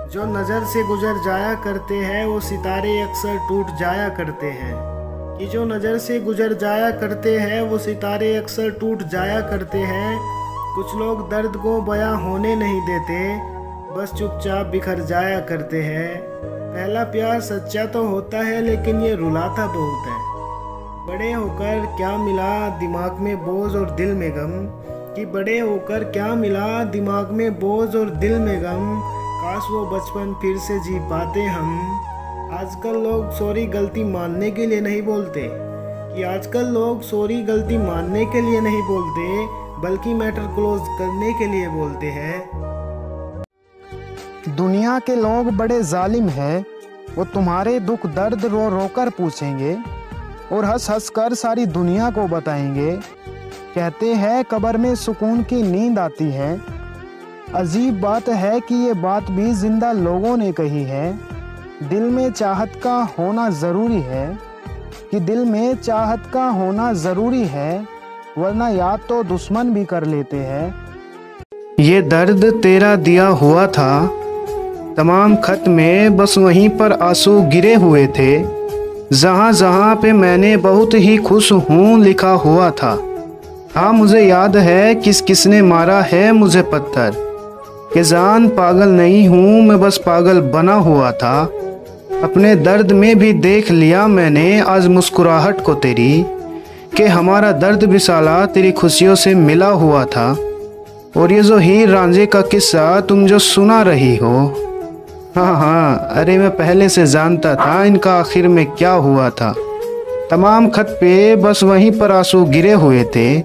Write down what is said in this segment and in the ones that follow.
जो नज़र से गुजर जाया करते हैं वो सितारे अक्सर टूट जाया करते हैं। कि जो नज़र से गुजर जाया करते हैं वो सितारे अक्सर टूट जाया करते हैं। कुछ लोग दर्द को बयां होने नहीं देते, बस चुपचाप बिखर जाया करते हैं। पहला प्यार सच्चा तो होता है लेकिन ये रुलाता बहुत है। बड़े होकर क्या मिला दिमाग में बोझ और दिल में गम। कि बड़े होकर क्या मिला दिमाग में बोझ और दिल में गम। काश वो बचपन फिर से जी पाते हम। आजकल लोग सॉरी गलती मानने के लिए नहीं बोलते। कि आजकल लोग सॉरी गलती मानने के लिए नहीं बोलते, बल्कि मैटर क्लोज करने के लिए बोलते हैं। दुनिया के लोग बड़े जालिम हैं। वो तुम्हारे दुख दर्द रो रो कर पूछेंगे और हंस हंस कर सारी दुनिया को बताएंगे। कहते हैं कब्र में सुकून की नींद आती है। अजीब बात है कि ये बात भी जिंदा लोगों ने कही है। दिल में चाहत का होना ज़रूरी है, कि दिल में चाहत का होना ज़रूरी है, वरना याद तो दुश्मन भी कर लेते हैं। ये दर्द तेरा दिया हुआ था, तमाम खत में बस वहीं पर आंसू गिरे हुए थे। जहाँ जहाँ पे मैंने बहुत ही खुश हूँ लिखा हुआ था। हाँ मुझे याद है किस किसने मारा है मुझे पत्थर। कि जान पागल नहीं हूँ मैं बस पागल बना हुआ था। अपने दर्द में भी देख लिया मैंने आज मुस्कुराहट को तेरी। कि हमारा दर्द भी साला तेरी खुशियों से मिला हुआ था। और ये जो हीर रांझे का किस्सा तुम जो सुना रही हो, हाँ अरे मैं पहले से जानता था इनका आखिर में क्या हुआ था। तमाम खत पे बस वहीं पर आंसू गिरे हुए थे,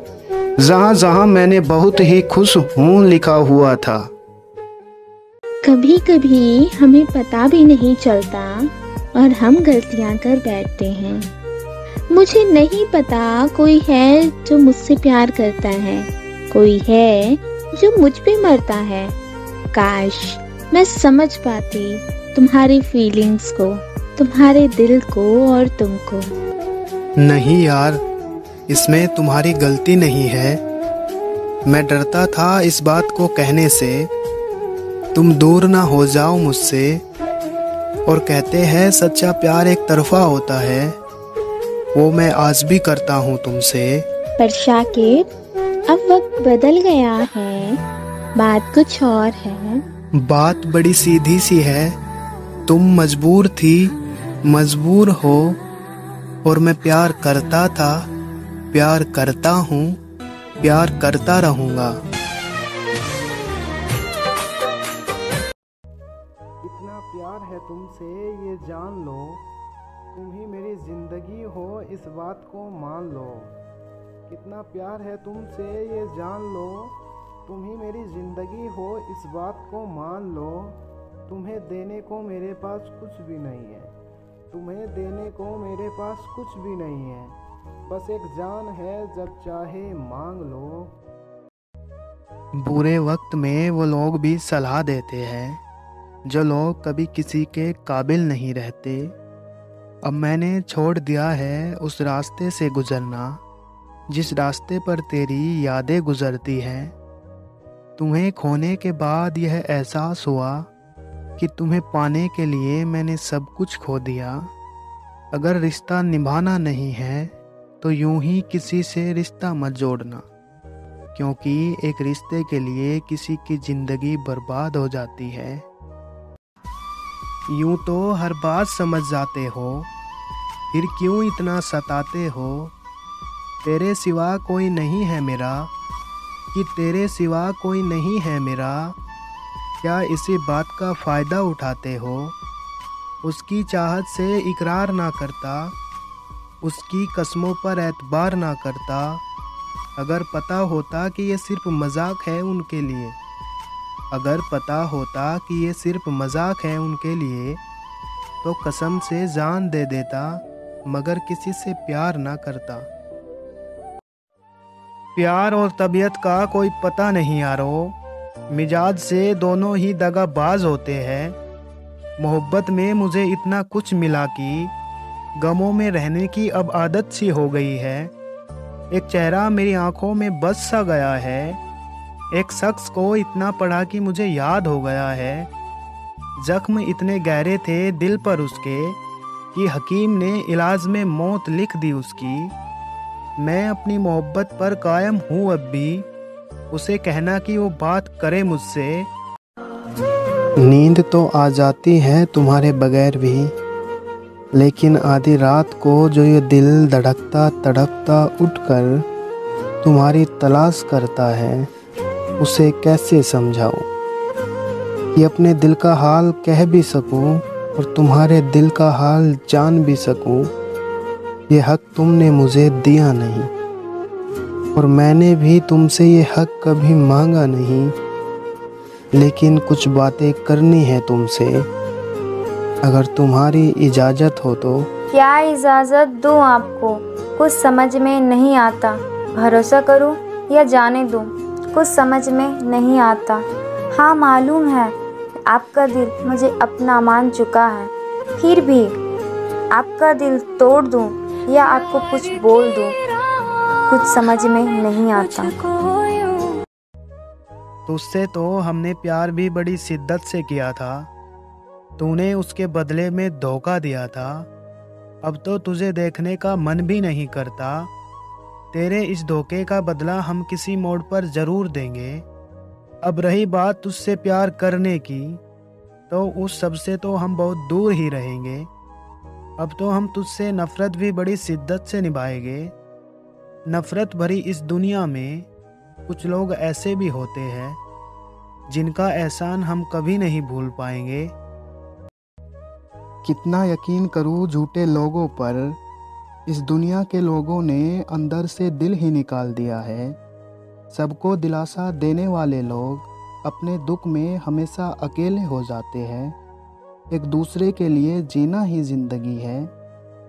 जहाँ जहाँ मैंने बहुत ही खुश हूँ लिखा हुआ था। कभी कभी हमें पता भी नहीं चलता और हम गलतियां कर बैठते हैं। मुझे नहीं पता कोई है जो मुझसे प्यार करता है, कोई है जो मुझ पे मरता है। काश मैं समझ पाती तुम्हारी फीलिंग्स को, तुम्हारे दिल को और तुमको। नहीं यार, इसमें तुम्हारी गलती नहीं है। मैं डरता था इस बात को कहने से, तुम दूर ना हो जाओ मुझसे। और कहते हैं सच्चा प्यार एक तरफा होता है, वो मैं आज भी करता हूँ तुमसे। पर शाकिब, अब वक्त बदल गया है, बात कुछ और है। बात बड़ी सीधी सी है। तुम मजबूर थी, मजबूर हो, और मैं प्यार करता था, प्यार करता हूँ, प्यार करता रहूँगा। इतना प्यार है तुमसे ये जान लो, तुम ही मेरी जिंदगी हो इस बात को मान लो। कितना प्यार है तुमसे ये जान लो, तुम ही मेरी जिंदगी हो इस बात को मान लो। तुम्हें देने को मेरे पास कुछ भी नहीं है, तुम्हें देने को मेरे पास कुछ भी नहीं है, बस एक जान है जब चाहे मांग लो। बुरे वक्त में वो लोग भी सलाह देते हैं जो लोग कभी किसी के काबिल नहीं रहते। अब मैंने छोड़ दिया है उस रास्ते से गुजरना जिस रास्ते पर तेरी यादें गुजरती हैं। तुम्हें खोने के बाद यह एहसास हुआ कि तुम्हें पाने के लिए मैंने सब कुछ खो दिया। अगर रिश्ता निभाना नहीं है तो यूं ही किसी से रिश्ता मत जोड़ना, क्योंकि एक रिश्ते के लिए किसी की ज़िंदगी बर्बाद हो जाती है। यूं तो हर बात समझ जाते हो, फिर क्यों इतना सताते हो। तेरे सिवा कोई नहीं है मेरा, कि तेरे सिवा कोई नहीं है मेरा। क्या इसी बात का फ़ायदा उठाते हो। उसकी चाहत से इकरार ना करता, उसकी कसमों पर एतबार ना करता। अगर पता होता कि ये सिर्फ मजाक है उनके लिए, अगर पता होता कि ये सिर्फ मजाक है उनके लिए, तो कसम से जान दे देता, मगर किसी से प्यार ना करता। प्यार और तबीयत का कोई पता नहीं यारो, मिजाज से दोनों ही दगाबाज होते हैं। मोहब्बत में मुझे इतना कुछ मिला कि गमों में रहने की अब आदत सी हो गई है। एक चेहरा मेरी आंखों में बस सा गया है, एक शख्स को इतना पढ़ा कि मुझे याद हो गया है। जख्म इतने गहरे थे दिल पर उसके कि हकीम ने इलाज में मौत लिख दी उसकी। मैं अपनी मोहब्बत पर कायम हूँ अब भी, उसे कहना कि वो बात करे मुझसे। नींद तो आ जाती है तुम्हारे बगैर भी, लेकिन आधी रात को जो ये दिल धड़कता तड़पता उठकर तुम्हारी तलाश करता है, उसे कैसे समझाऊं कि अपने दिल का हाल कह भी सकूं और तुम्हारे दिल का हाल जान भी सकूं। ये हक तुमने मुझे दिया नहीं और मैंने भी तुमसे ये हक कभी मांगा नहीं, लेकिन कुछ बातें करनी है तुमसे, अगर तुम्हारी इजाज़त हो तो। क्या इजाज़त दूँ आपको, कुछ समझ में नहीं आता। भरोसा करूँ या जाने दूँ, कुछ समझ में नहीं आता। हाँ मालूम है आपका दिल मुझे अपना मान चुका है, फिर भी आपका दिल तोड़ दूँ या आपको कुछ बोल दूँ, कुछ समझ में नहीं आता। तुझसे तो हमने प्यार भी बड़ी शिद्दत से किया था, तूने उसके बदले में धोखा दिया था। अब तो तुझे देखने का मन भी नहीं करता। तेरे इस धोखे का बदला हम किसी मोड़ पर जरूर देंगे। अब रही बात तुझसे प्यार करने की, तो उस सब से तो हम बहुत दूर ही रहेंगे। अब तो हम तुझसे नफरत भी बड़ी शिद्दत से निभाएंगे। नफरत भरी इस दुनिया में कुछ लोग ऐसे भी होते हैं जिनका एहसान हम कभी नहीं भूल पाएंगे। कितना यकीन करूं झूठे लोगों पर, इस दुनिया के लोगों ने अंदर से दिल ही निकाल दिया है। सबको दिलासा देने वाले लोग अपने दुख में हमेशा अकेले हो जाते हैं। एक दूसरे के लिए जीना ही ज़िंदगी है,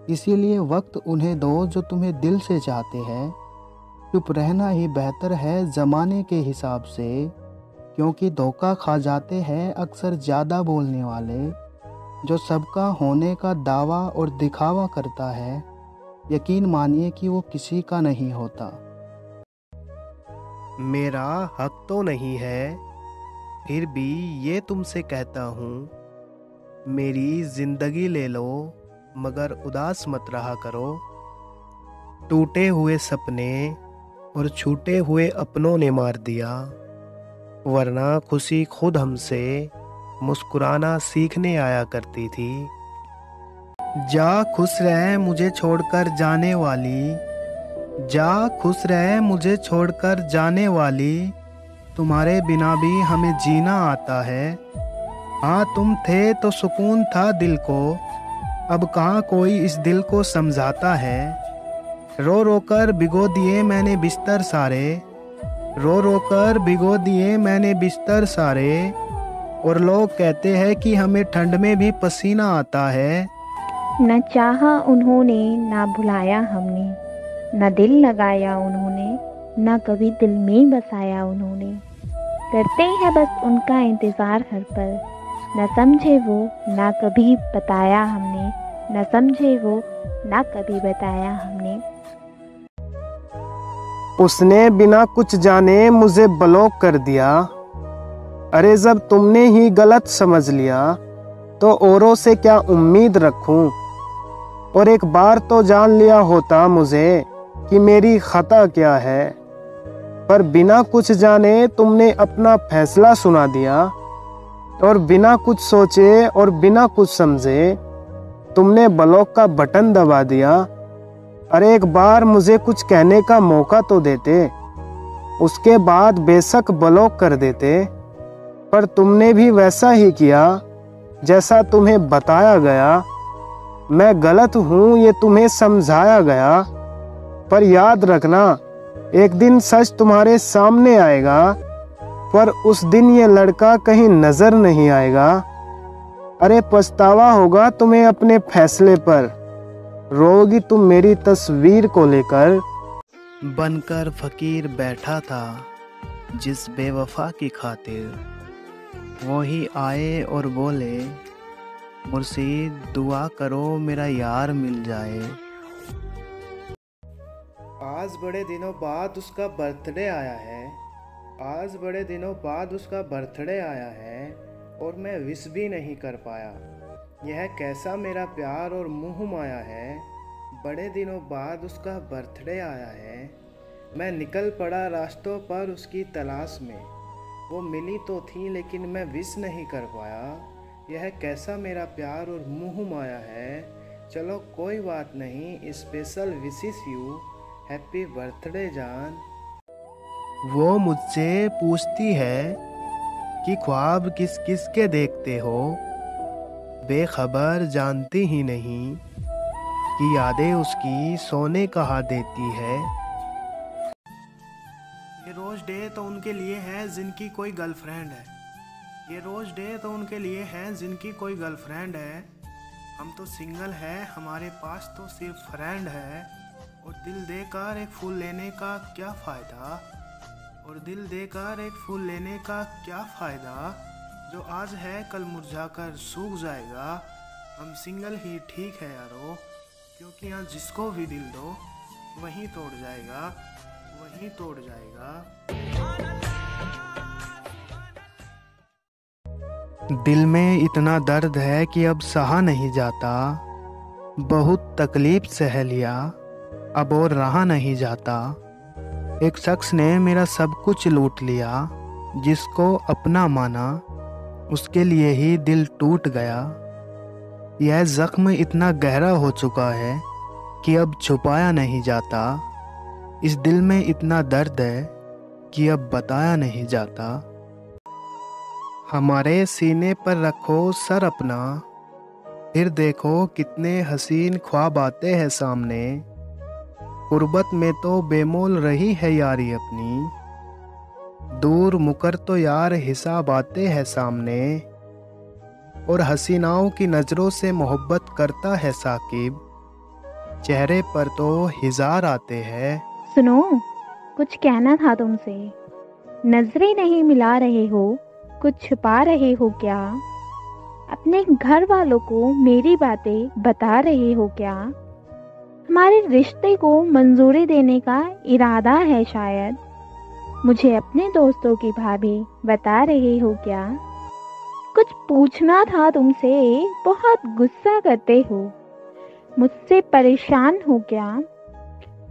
इसीलिए वक्त उन्हें दो जो तुम्हें दिल से चाहते हैं। चुप रहना ही बेहतर है ज़माने के हिसाब से, क्योंकि धोखा खा जाते हैं अक्सर ज़्यादा बोलने वाले, जो सबका होने का दावा और दिखावा करता है। यकीन मानिए कि वो किसी का नहीं होता। मेरा हक तो नहीं है, फिर भी ये तुमसे कहता हूँ, मेरी जिंदगी ले लो मगर उदास मत रहा करो। टूटे हुए सपने और छूटे हुए अपनों ने मार दिया, वरना खुशी खुद हमसे मुस्कुराना सीखने आया करती थी। जा खुश रह मुझे छोड़कर जाने वाली, जा खुश रह मुझे छोड़कर जाने वाली, तुम्हारे बिना भी हमें जीना आता है। हाँ तुम थे तो सुकून था दिल को, अब कहाँ कोई इस दिल को समझाता है। रो रो कर भिगो दिए मैंने बिस्तर सारे, रो रो कर भिगो दिए मैंने बिस्तर सारे, और लोग कहते हैं कि हमें ठंड में भी पसीना आता है। न चाहा उन्होंने ना भुलाया हमने, न दिल लगाया उन्होंने, न कभी दिल में बसाया उन्होंने। करते हैं बस उनका इंतज़ार हर पल, न समझे वो ना कभी बताया हमने, न समझे वो ना कभी बताया हमने। उसने बिना कुछ जाने मुझे ब्लॉक कर दिया। अरे जब तुमने ही गलत समझ लिया तो औरों से क्या उम्मीद रखूं। और एक बार तो जान लिया होता मुझे कि मेरी खता क्या है, पर बिना कुछ जाने तुमने अपना फैसला सुना दिया, और बिना कुछ सोचे और बिना कुछ समझे तुमने ब्लॉक का बटन दबा दिया। अरे एक बार मुझे कुछ कहने का मौका तो देते, उसके बाद बेशक ब्लॉक कर देते, पर तुमने भी वैसा ही किया जैसा तुम्हें बताया गया। मैं गलत हूँ ये तुम्हें समझाया गया, पर याद रखना एक दिन सच तुम्हारे सामने आएगा, पर उस दिन ये लड़का कहीं नजर नहीं आएगा। अरे पछतावा होगा तुम्हें अपने फैसले पर, रोगी तुम मेरी तस्वीर को लेकर। बनकर फकीर बैठा था जिस बेवफा की खातिर, वो ही आए और बोले मुर्शीद दुआ करो मेरा यार मिल जाए। आज बड़े दिनों बाद उसका बर्थडे आया है, आज बड़े दिनों बाद उसका बर्थडे आया है, और मैं विश भी नहीं कर पाया। यह कैसा मेरा प्यार और मोह माया है। बड़े दिनों बाद उसका बर्थडे आया है। मैं निकल पड़ा रास्तों पर उसकी तलाश में। वो मिली तो थी लेकिन मैं विश नहीं कर पाया। यह कैसा मेरा प्यार और मोह माया है। चलो कोई बात नहीं, special wishes you, happy birthday जान। वो मुझसे पूछती है कि ख्वाब किस किस के देखते हो। बेखबर जानती ही नहीं कि यादें उसकी सोने कहा देती है। ये रोज़ डे तो उनके लिए है जिनकी कोई गर्लफ्रेंड है। ये रोज़ डे तो उनके लिए है जिनकी कोई गर्लफ्रेंड है। हम तो सिंगल है, हमारे पास तो सिर्फ फ्रेंड है। और दिल देकर एक फूल लेने का क्या फ़ायदा। और दिल देकर एक फूल लेने का क्या फ़ायदा। जो आज है कल मुरझाकर सूख जाएगा। हम सिंगल ही ठीक है यारो, क्योंकि यहाँ जिसको भी दिल दो वहीं तोड़ जाएगा, वहीं तोड़ जाएगा। दिल में इतना दर्द है कि अब सहा नहीं जाता। बहुत तकलीफ सह लिया, अब और रहा नहीं जाता। एक शख्स ने मेरा सब कुछ लूट लिया। जिसको अपना माना उसके लिए ही दिल टूट गया। यह जख्म इतना गहरा हो चुका है कि अब छुपाया नहीं जाता। इस दिल में इतना दर्द है कि अब बताया नहीं जाता। हमारे सीने पर रखो सर अपना, फिर देखो कितने हसीन ख्वाब आते हैं सामने। गुर्बत में तो बेमोल रही है यारी अपनी। दूर मुकर तो यार हिसाब आते हैं सामने। और हसीनाओं की नज़रों से मोहब्बत करता है साकिब। चेहरे पर तो हिजार आते हैं। सुनो, कुछ कहना था तुमसे। नजरें नहीं मिला रहे हो, कुछ छुपा रहे हो क्या? अपने घर वालों को मेरी बातें बता रहे हो क्या? हमारे रिश्ते को मंजूरी देने का इरादा है शायद। मुझे अपने दोस्तों की भाभी बता रहे हो क्या? कुछ पूछना था तुमसे, बहुत गुस्सा करते हो। मुझसे परेशान हो क्या?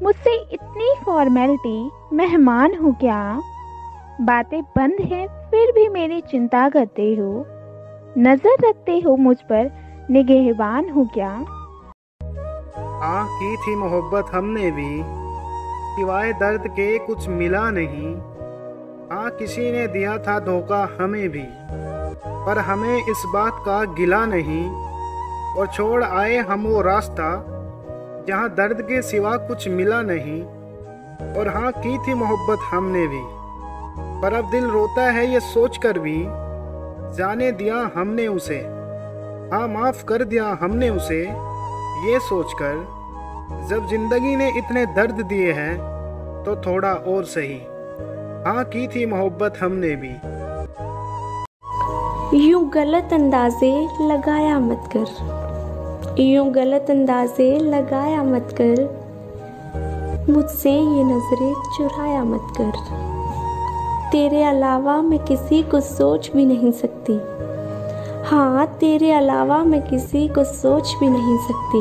मुझसे इतनी फॉर्मेलिटी, मेहमान हो क्या? बातें बंद हैं फिर भी मेरी चिंता करते हो। नजर रखते हो मुझ पर, निगहबान हो क्या? हाँ की थी मोहब्बत हमने भी, सिवाय दर्द के कुछ मिला नहीं। हाँ किसी ने दिया था धोखा हमें भी, पर हमें इस बात का गिला नहीं। और छोड़ आए हम वो रास्ता जहाँ दर्द के सिवा कुछ मिला नहीं। और हाँ की थी मोहब्बत हमने भी, पर अब दिल रोता है ये सोचकर भी, जाने दिया हमने उसे। हाँ माफ़ कर दिया हमने उसे ये सोचकर, जब जिंदगी ने इतने दर्द दिए हैं तो थोड़ा और सही। हाँ की थी मोहब्बत हमने भी। यूं गलत अंदाजे लगाया मत कर, यूं गलत अंदाजे लगाया मत कर। मुझसे ये नजरें चुराया मत कर। तेरे अलावा मैं किसी को सोच भी नहीं सकती। हाँ तेरे अलावा मैं किसी को सोच भी नहीं सकती।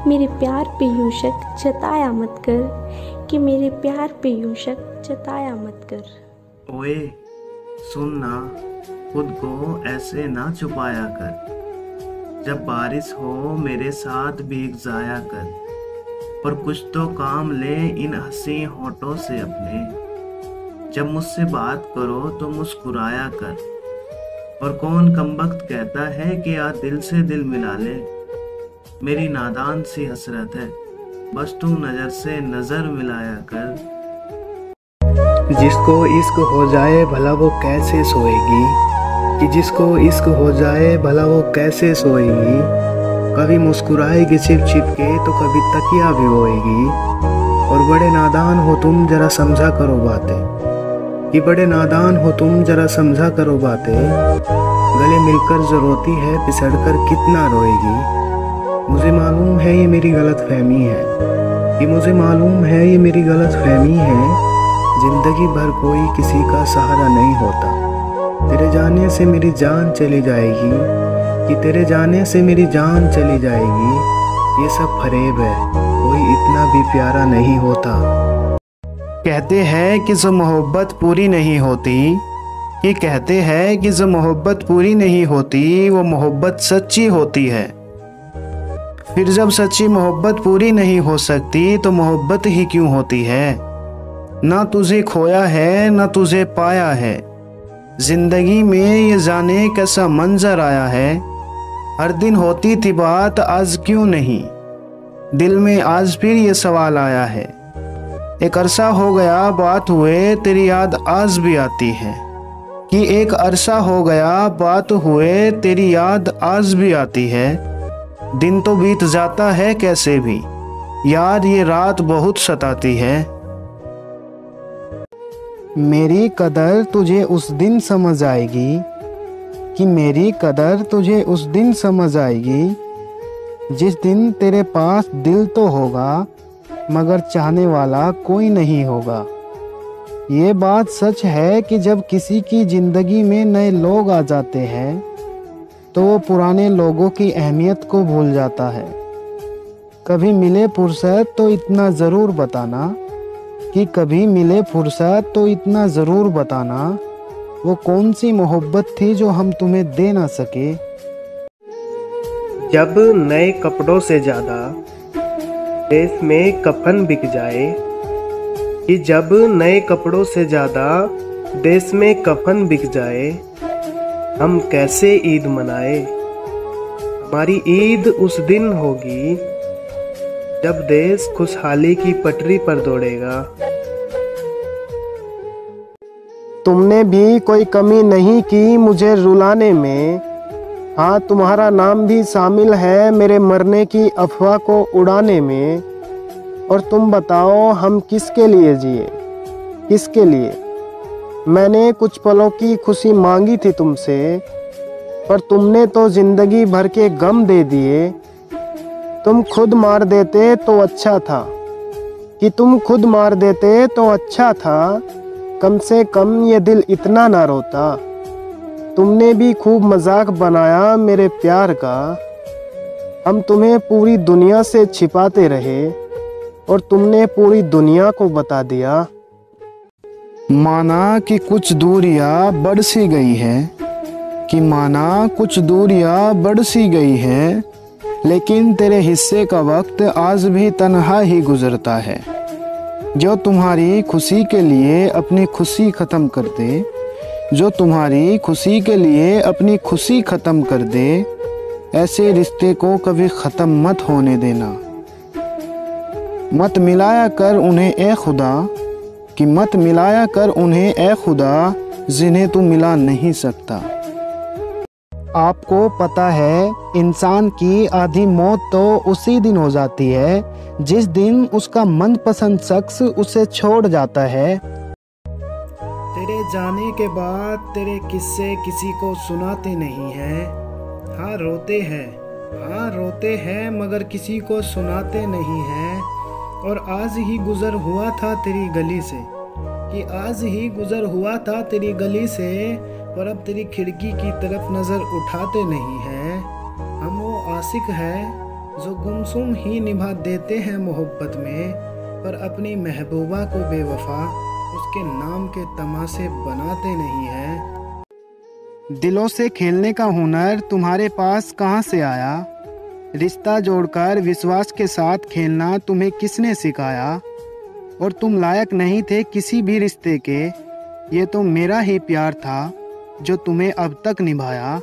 मेरे प्यार पे यूं शक जताया मत कर, कि मेरे प्यार पे यूं शक जताया मत कर। ओए सुनना, खुद को ऐसे ना छुपाया कर। जब बारिश हो मेरे साथ भीग जाया कर। पर कुछ तो काम ले इन हंसी होठों से अपने। जब मुझसे बात करो तो मुस्कुराया कर। और कौन कमबख्त कहता है कि यार दिल से दिल मिला ले। मेरी नादान सी हसरत है, बस तू नज़र से नज़र मिलाया कर। जिसको इश्क हो जाए भला वो कैसे सोएगी, कि जिसको इश्क हो जाए भला वो कैसे सोएगी। कभी मुस्कुराएगी छिप छिप के तो कभी तकिया भिगोएगी। और बड़े नादान हो तुम जरा समझा करो बातें, कि बड़े नादान हो तुम जरा समझा करो बातें। गले मिलकर जो रोती है पिसड़ कर कितना रोएगी। मुझे मालूम है ये मेरी गलतफहमी है, कि मुझे मालूम है ये मेरी गलतफहमी है। जिंदगी भर कोई किसी का सहारा नहीं होता, तेरे जाने से मेरी जान चली जाएगी, कि तेरे जाने से मेरी जान चली जाएगी, ये सब फरेब है, कोई इतना भी प्यारा नहीं होता। कहते हैं कि जो मोहब्बत पूरी नहीं होती, ये कहते हैं कि जो मोहब्बत पूरी नहीं होती वो मोहब्बत सच्ची होती है। फिर जब सच्ची मोहब्बत पूरी नहीं हो सकती तो मोहब्बत ही क्यों होती है? ना तुझे खोया है ना तुझे पाया है, जिंदगी में ये जाने कैसा मंजर आया है। हर दिन होती थी बात आज क्यों नहीं, दिल में आज फिर ये सवाल आया है। एक अरसा हो गया बात हुए तेरी याद आज भी आती है, कि एक अरसा हो गया बात हुए तेरी याद आज भी आती है। दिन तो बीत जाता है कैसे भी, याद ये रात बहुत सताती है। मेरी कदर तुझे उस दिन समझ आएगी, कि मेरी कदर तुझे उस दिन समझ आएगी, जिस दिन तेरे पास दिल तो होगा मगर चाहने वाला कोई नहीं होगा। ये बात सच है कि जब किसी की ज़िंदगी में नए लोग आ जाते हैं तो वो पुराने लोगों की अहमियत को भूल जाता है। कभी मिले फुर्सत तो इतना ज़रूर बताना, कि कभी मिले फुर्सत तो इतना ज़रूर बताना, वो कौन सी मोहब्बत थी जो हम तुम्हें दे ना सके। जब नए कपड़ों से ज़्यादा देश में कफन बिक जाए, कि जब नए कपड़ों से ज़्यादा देश में कफन बिक जाए, हम कैसे ईद मनाए। हमारी ईद उस दिन होगी जब देश खुशहाली की पटरी पर दौड़ेगा। तुमने भी कोई कमी नहीं की मुझे रुलाने में, हाँ तुम्हारा नाम भी शामिल है मेरे मरने की अफवाह को उड़ाने में। और तुम बताओ हम किसके लिए जिए, किसके लिए। मैंने कुछ पलों की खुशी मांगी थी तुमसे, पर तुमने तो ज़िंदगी भर के गम दे दिए। तुम खुद मार देते तो अच्छा था, कि तुम खुद मार देते तो अच्छा था, कम से कम ये दिल इतना ना रोता। तुमने भी खूब मजाक बनाया मेरे प्यार का, हम तुम्हें पूरी दुनिया से छिपाते रहे और तुमने पूरी दुनिया को बता दिया। माना कि कुछ दूरियां बढ़ सी गई है, कि माना कुछ दूरियां बढ़ सी गई है, लेकिन तेरे हिस्से का वक्त आज भी तन्हा ही गुजरता है। जो तुम्हारी खुशी के लिए अपनी खुशी ख़त्म कर दे, जो तुम्हारी खुशी के लिए अपनी खुशी ख़त्म कर दे, ऐसे रिश्ते को कभी ख़त्म मत होने देना। मत मिलाया कर उन्हें ए खुदा, कि मत मिलाया कर उन्हें ए खुदा, जिन्हें तू मिला नहीं सकता। आपको पता है इंसान की आधी मौत तो उसी दिन हो जाती है जिस दिन उसका मनपसंद शख्स उसे छोड़ जाता है। तेरे जाने के बाद तेरे किस्से किसी को सुनाते नहीं हैं। हाँ रोते हैं मगर किसी को सुनाते नहीं हैं। और आज ही गुज़र हुआ था तेरी गली से, कि आज ही गुज़र हुआ था तेरी गली से, पर अब तेरी खिड़की की तरफ नज़र उठाते नहीं हैं। हम वो आशिक हैं जो गुमसुम ही निभा देते हैं मोहब्बत में, पर अपनी महबूबा को बेवफा उसके नाम के तमाशे बनाते नहीं हैं। दिलों से खेलने का हुनर तुम्हारे पास कहाँ से आया? रिश्ता जोड़कर विश्वास के साथ खेलना तुम्हें किसने सिखाया? और तुम लायक नहीं थे किसी भी रिश्ते के, ये तो मेरा ही प्यार था जो तुम्हें अब तक निभाया।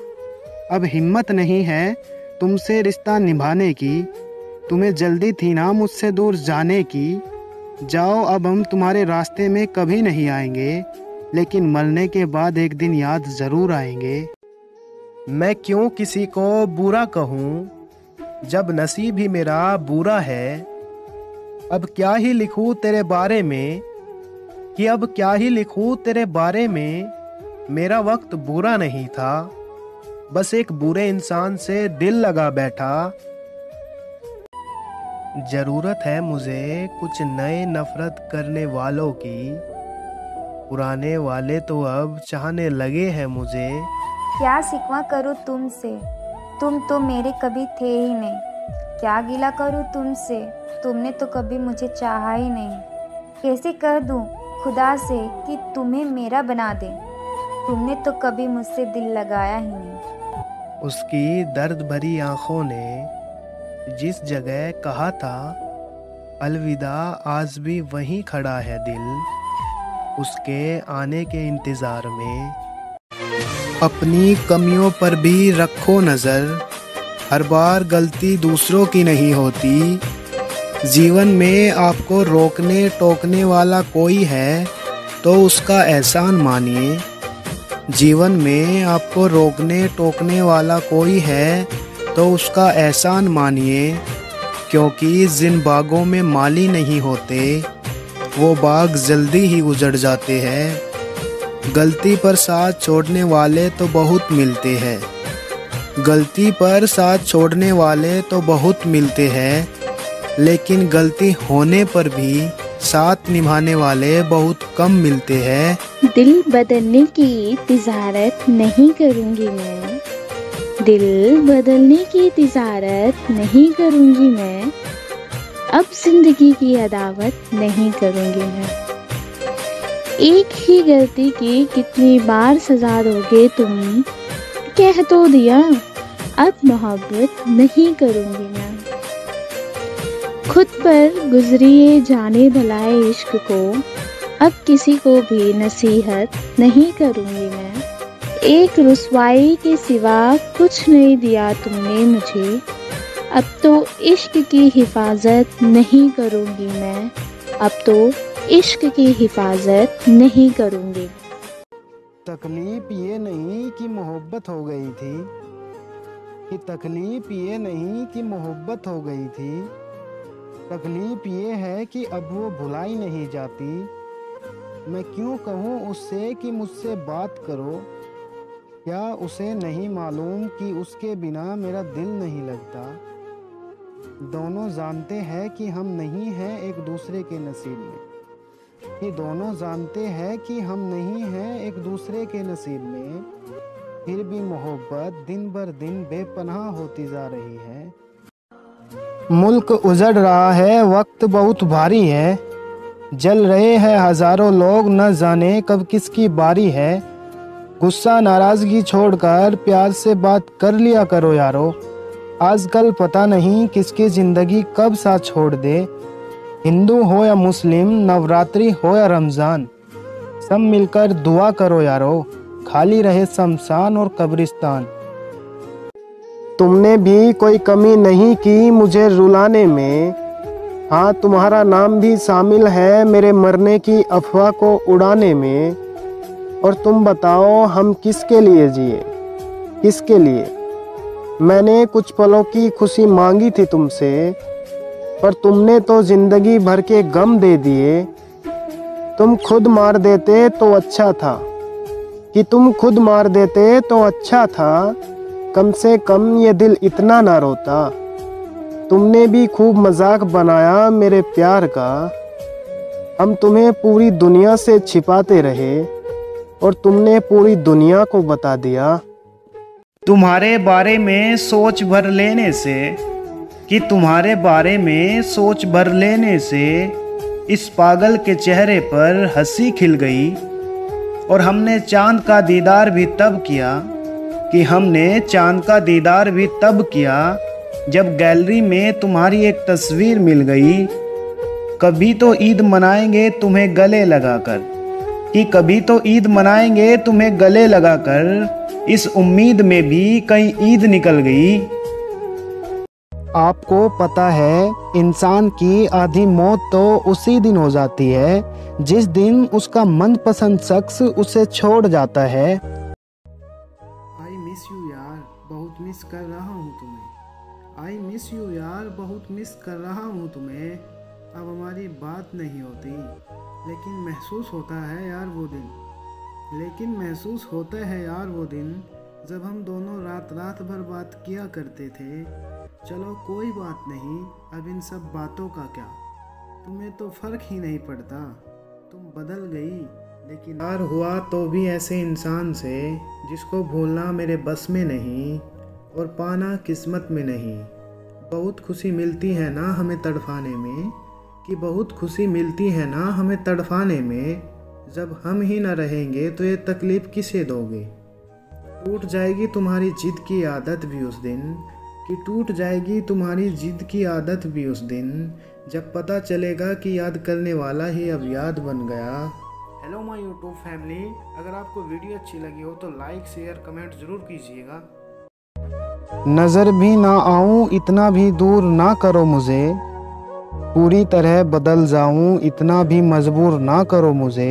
अब हिम्मत नहीं है तुमसे रिश्ता निभाने की, तुम्हें जल्दी थी ना मुझसे दूर जाने की। जाओ अब हम तुम्हारे रास्ते में कभी नहीं आएंगे, लेकिन मरने के बाद एक दिन याद ज़रूर आएंगे। मैं क्यों किसी को बुरा कहूँ जब नसीब ही मेरा बुरा है। अब क्या ही लिखूँ तेरे बारे में, कि अब क्या ही लिखूँ तेरे बारे में। मेरा वक्त बुरा नहीं था, बस एक बुरे इंसान से दिल लगा बैठा। ज़रूरत है मुझे कुछ नए नफ़रत करने वालों की, पुराने वाले तो अब चाहने लगे हैं मुझे। क्या शिकवा करूँ तुमसे, तुम तो मेरे कभी थे ही नहीं। क्या गिला करूँ तुमसे, तुमने तो कभी मुझे चाहा ही नहीं। कैसे कह दूँ खुदा से कि तुम्हें मेरा बना दे, तुमने तो कभी मुझसे दिल लगाया ही नहीं। उसकी दर्द भरी आंखों ने जिस जगह कहा था अलविदा, आज भी वहीं खड़ा है दिल, उसके आने के इंतज़ार में। अपनी कमियों पर भी रखो नज़र, हर बार गलती दूसरों की नहीं होती। जीवन में आपको रोकने टोकने वाला कोई है तो उसका एहसान मानिए। जीवन में आपको रोकने टोकने वाला कोई है तो उसका एहसान मानिए, क्योंकि जिन बागों में माली नहीं होते वो बाग जल्दी ही उजड़ जाते हैं। गलती पर साथ छोड़ने वाले तो बहुत मिलते हैं, गलती पर साथ छोड़ने वाले तो बहुत मिलते हैं, लेकिन गलती होने पर भी साथ निभाने वाले बहुत कम मिलते हैं। दिल बदलने की तिजारत नहीं करूँगी मैं, दिल बदलने की तिजारत नहीं करूँगी मैं, अब जिंदगी की अदावत नहीं करूँगी मैं। एक ही गलती की कितनी बार सजा दोगे तुम, कह तो दिया अब मोहब्बत नहीं करूँगी मैं। खुद पर गुजरिए जाने भलाए इश्क को, अब किसी को भी नसीहत नहीं करूँगी मैं। एक रुसवाई के सिवा कुछ नहीं दिया तुमने मुझे, अब तो इश्क की हिफाजत नहीं करूँगी मैं, अब तो इश्क की हिफाजत नहीं करूँगी। तकलीफ ये नहीं कि मोहब्बत हो गई थी, कि तकलीफ ये नहीं कि मोहब्बत हो गई थी, तकलीफ ये है कि अब वो भुलाई नहीं जाती। मैं क्यों कहूँ उससे कि मुझसे बात करो, क्या उसे नहीं मालूम कि उसके बिना मेरा दिल नहीं लगता। दोनों जानते हैं कि हम नहीं हैं एक दूसरे के नसीब में, कि दोनों जानते हैं कि हम नहीं हैं एक दूसरे के नसीब में, फिर भी मोहब्बत दिन बर दिन बेपनाह होती जा रही है। मुल्क उजड़ रहा है, वक्त बहुत भारी है, जल रहे हैं हजारों लोग, न जाने कब किसकी बारी है। गुस्सा नाराजगी छोड़कर प्यार से बात कर लिया करो यारो, आजकल पता नहीं किसकी ज़िंदगी कब साथ छोड़ दे। हिंदू हो या मुस्लिम, नवरात्रि हो या रमज़ान, सब मिलकर दुआ करो यारो, खाली रहे शमशान और कब्रिस्तान। तुमने भी कोई कमी नहीं की मुझे रुलाने में, हाँ तुम्हारा नाम भी शामिल है मेरे मरने की अफवाह को उड़ाने में। और तुम बताओ हम किसके लिए जिए, किसके लिए। मैंने कुछ पलों की खुशी मांगी थी तुमसे, पर तुमने तो जिंदगी भर के गम दे दिए। तुम खुद मार देते तो अच्छा था, कि तुम खुद मार देते तो अच्छा था, कम से कम ये दिल इतना ना रोता। तुमने भी खूब मजाक बनाया मेरे प्यार का, हम तुम्हें पूरी दुनिया से छिपाते रहे और तुमने पूरी दुनिया को बता दिया। तुम्हारे बारे में सोच भर लेने से, कि तुम्हारे बारे में सोच भर लेने से इस पागल के चेहरे पर हंसी खिल गई। और हमने चांद का दीदार भी तब किया, कि हमने चांद का दीदार भी तब किया जब गैलरी में तुम्हारी एक तस्वीर मिल गई। कभी तो ईद मनाएंगे तुम्हें गले लगाकर, कि कभी तो ईद मनाएंगे तुम्हें गले लगाकर, इस उम्मीद में भी कहीं ईद निकल गई। आपको पता है इंसान की आधी मौत तो उसी दिन हो जाती है जिस दिन उसका मनपसंद शख्स उसे छोड़ जाता है। आई मिस यू यार, बहुत मिस कर रहा हूँ तुम्हें। आई मिस यू यार, बहुत मिस कर रहा हूँ तुम्हें। अब हमारी बात नहीं होती, लेकिन महसूस होता है यार वो दिन, लेकिन महसूस होता है यार वो दिन जब हम दोनों रात रात भर बात किया करते थे। चलो कोई बात नहीं, अब इन सब बातों का क्या, तुम्हें तो फर्क ही नहीं पड़ता। तुम बदल गई, लेकिन प्यार हुआ तो भी ऐसे इंसान से जिसको भूलना मेरे बस में नहीं और पाना किस्मत में नहीं। बहुत खुशी मिलती है ना हमें तड़फाने में, कि बहुत खुशी मिलती है ना हमें तड़फाने में। जब हम ही ना रहेंगे तो ये तकलीफ़ किसे दोगे। टूट जाएगी तुम्हारी जिद की आदत भी उस दिन, कि टूट जाएगी तुम्हारी जिद की आदत भी उस दिन, जब पता चलेगा कि याद करने वाला ही अब याद बन गया। हेलो माय यूट्यूब फैमिली, अगर आपको वीडियो अच्छी लगी हो तो लाइक शेयर कमेंट ज़रूर कीजिएगा। नज़र भी ना आऊं इतना भी दूर ना करो मुझे, पूरी तरह बदल जाऊं इतना भी मजबूर ना करो मुझे।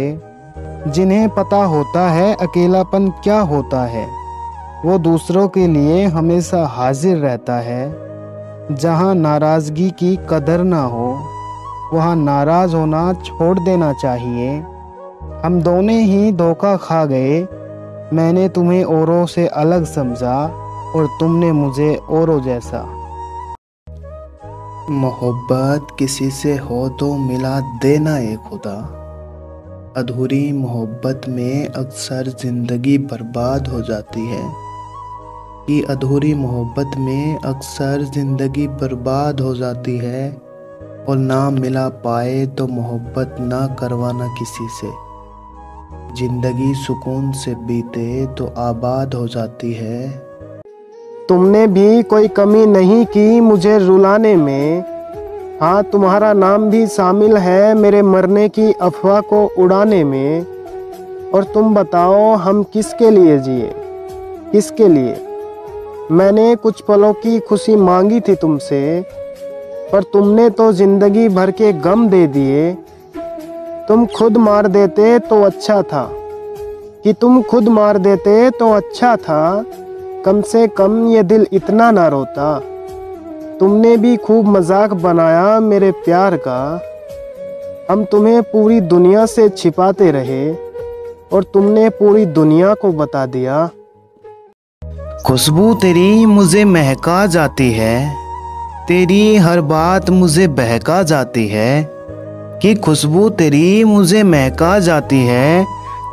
जिन्हें पता होता है अकेलापन क्या होता है, वो दूसरों के लिए हमेशा हाजिर रहता है। जहाँ नाराज़गी की कदर ना हो वहाँ नाराज़ होना छोड़ देना चाहिए। हम दोनों ही धोखा खा गए, मैंने तुम्हें औरों से अलग समझा और तुमने मुझे औरों जैसा। मोहब्बत किसी से हो तो मिला देना ए खुदा, अधूरी मोहब्बत में अक्सर ज़िंदगी बर्बाद हो जाती है। कि अधूरी मोहब्बत में अक्सर ज़िंदगी बर्बाद हो जाती है, और ना मिला पाए तो मोहब्बत ना करवाना किसी से। ज़िंदगी सुकून से बीते तो आबाद हो जाती है। तुमने भी कोई कमी नहीं की मुझे रुलाने में, हाँ तुम्हारा नाम भी शामिल है मेरे मरने की अफवाह को उड़ाने में। और तुम बताओ हम किसके लिए जिए, किसके लिए। मैंने कुछ पलों की खुशी मांगी थी तुमसे, पर तुमने तो ज़िंदगी भर के गम दे दिए। तुम खुद मार देते तो अच्छा था, कि तुम खुद मार देते तो अच्छा था, कम से कम ये दिल इतना ना रोता। तुमने भी खूब मजाक बनाया मेरे प्यार का, हम तुम्हें पूरी दुनिया से छिपाते रहे और तुमने पूरी दुनिया को बता दिया। खुशबू तेरी मुझे महका जाती है, तेरी हर बात मुझे बहका जाती है। कि खुशबू तेरी मुझे महका जाती है,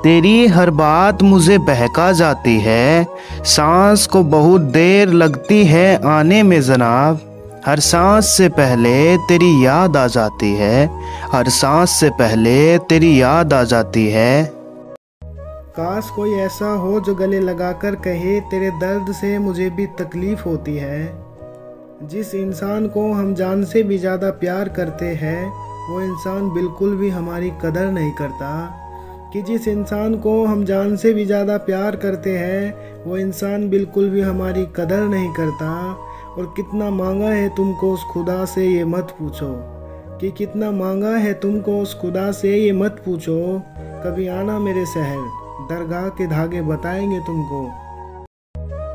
तेरी हर बात मुझे बहका जाती है। सांस को बहुत देर लगती है आने में जनाब, हर सांस से पहले तेरी याद आ जाती है, हर सांस से पहले तेरी याद आ जाती है। काश कोई ऐसा हो जो गले लगाकर कहे तेरे दर्द से मुझे भी तकलीफ़ होती है। जिस इंसान को हम जान से भी ज़्यादा प्यार करते हैं वो इंसान बिल्कुल भी हमारी कदर नहीं करता। कि जिस इंसान को हम जान से भी ज़्यादा प्यार करते हैं वो इंसान बिल्कुल भी हमारी कदर नहीं करता। और कितना मांगा है तुमको उस खुदा से ये मत पूछो, कि कितना मांगा है तुमको उस खुदा से ये मत पूछो। कभी आना मेरे शहर, दरगाह के धागे बताएंगे तुमको।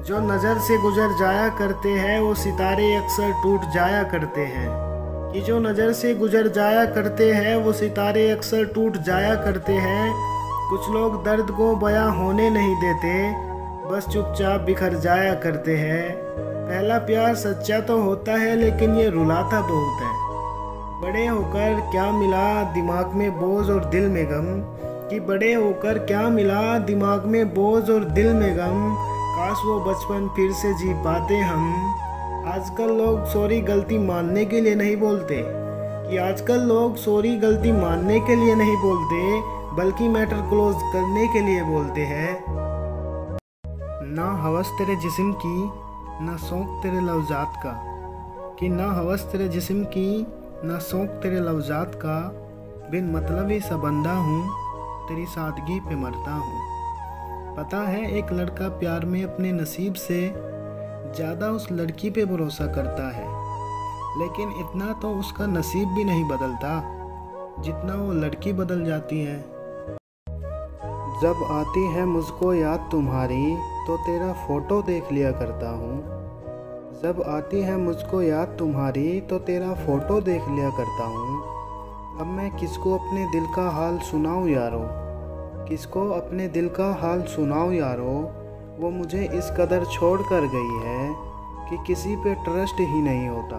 जो नज़र से गुजर जाया करते हैं वो सितारे अक्सर टूट जाया करते हैं। कि जो नज़र से गुजर जाया करते हैं वो सितारे अक्सर टूट जाया करते हैं। कुछ लोग दर्द को बयां होने नहीं देते, बस चुपचाप बिखर जाया करते हैं। पहला प्यार सच्चा तो होता है लेकिन ये रुलाता बहुत है। बड़े होकर क्या मिला दिमाग में बोझ और दिल में गम, कि बड़े होकर क्या मिला दिमाग में बोझ और दिल में गम। काश वो बचपन फिर से जी पाते हम। आजकल लोग सॉरी गलती मानने के लिए नहीं बोलते, कि आजकल लोग सॉरी गलती मानने के लिए नहीं बोलते, बल्कि मैटर क्लोज करने के लिए बोलते हैं। ना हवस तेरे जिस्म की, ना शौक तेरे लफ्ज़ात का। कि ना हवस तेरे जिस्म की, ना शौक तेरे लफ्ज़ात का। बिन मतलब ही सा बंदा हूँ, तेरी सादगी पे मरता हूँ। पता है एक लड़का प्यार में अपने नसीब से ज़्यादा उस लड़की पे भरोसा करता है, लेकिन इतना तो उसका नसीब भी नहीं बदलता जितना वो लड़की बदल जाती है। जब आती है मुझको याद तुम्हारी तो तेरा फ़ोटो देख लिया करता हूँ। जब आती है मुझको याद तुम्हारी तो तेरा फ़ोटो देख लिया करता हूँ। अब मैं किसको अपने दिल का हाल सुनाऊँ यारो, किसको अपने दिल का हाल सुनाऊँ यारो। वो मुझे इस कदर छोड़ कर गई है कि किसी पे ट्रस्ट ही नहीं होता,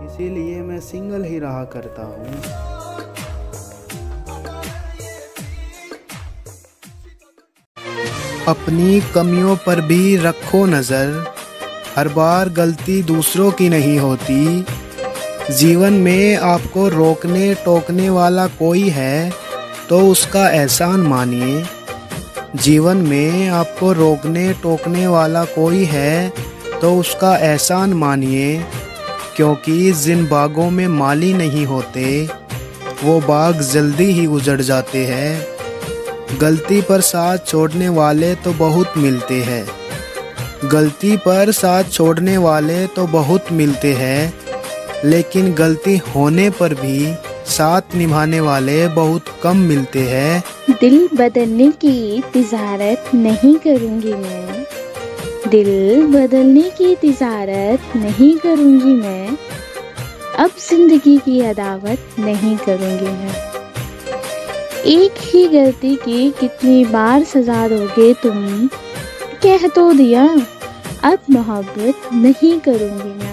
इसीलिए मैं सिंगल ही रहा करता हूँ। अपनी कमियों पर भी रखो नज़र। हर बार गलती दूसरों की नहीं होती। जीवन में आपको रोकने टोकने वाला कोई है तो उसका एहसान मानिए। जीवन में आपको रोकने टोकने वाला कोई है तो उसका एहसान मानिए, क्योंकि जिन बागों में माली नहीं होते वो बाग जल्दी ही उजड़ जाते हैं। गलती पर साथ छोड़ने वाले तो बहुत मिलते हैं, गलती पर साथ छोड़ने वाले तो बहुत मिलते हैं, लेकिन गलती होने पर भी साथ निभाने वाले बहुत कम मिलते हैं। दिल बदलने की तिजारत नहीं करूँगी मैं, दिल बदलने की तिजारत नहीं करूँगी मैं, अब जिंदगी की अदावत नहीं करूँगी मैं। एक ही गलती की कितनी बार सजा दोगे तुम, कह तो दिया अब मोहब्बत नहीं करूँगी मैं।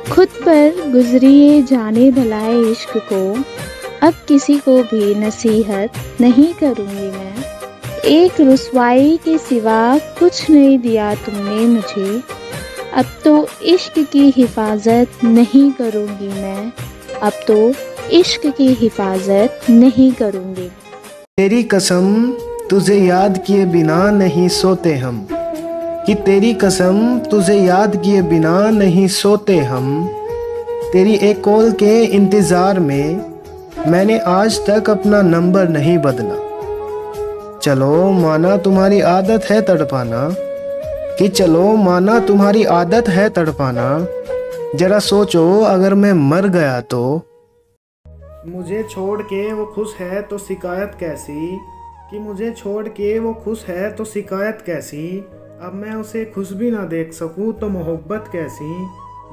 खुद पर गुजरिए जाने भलाए इश्क को, अब किसी को भी नसीहत नहीं करूँगी मैं। एक रुसवाई के सिवा कुछ नहीं दिया तुमने मुझे, अब तो इश्क की हिफाजत नहीं करूँगी मैं, अब तो इश्क की हिफाजत नहीं करूँगी। तेरी कसम तुझे याद किए बिना नहीं सोते हम, कि तेरी कसम तुझे याद किए बिना नहीं सोते हम। तेरी एक कॉल के इंतज़ार में मैंने आज तक अपना नंबर नहीं बदला। चलो माना तुम्हारी आदत है तड़पाना, कि चलो माना तुम्हारी आदत है तड़पाना। जरा सोचो अगर मैं मर गया तो। मुझे छोड़ के वो खुश है तो शिकायत कैसी, कि मुझे छोड़ के वो खुश है तो शिकायत कैसी। अब मैं उसे खुश भी ना देख सकूं तो मोहब्बत कैसी।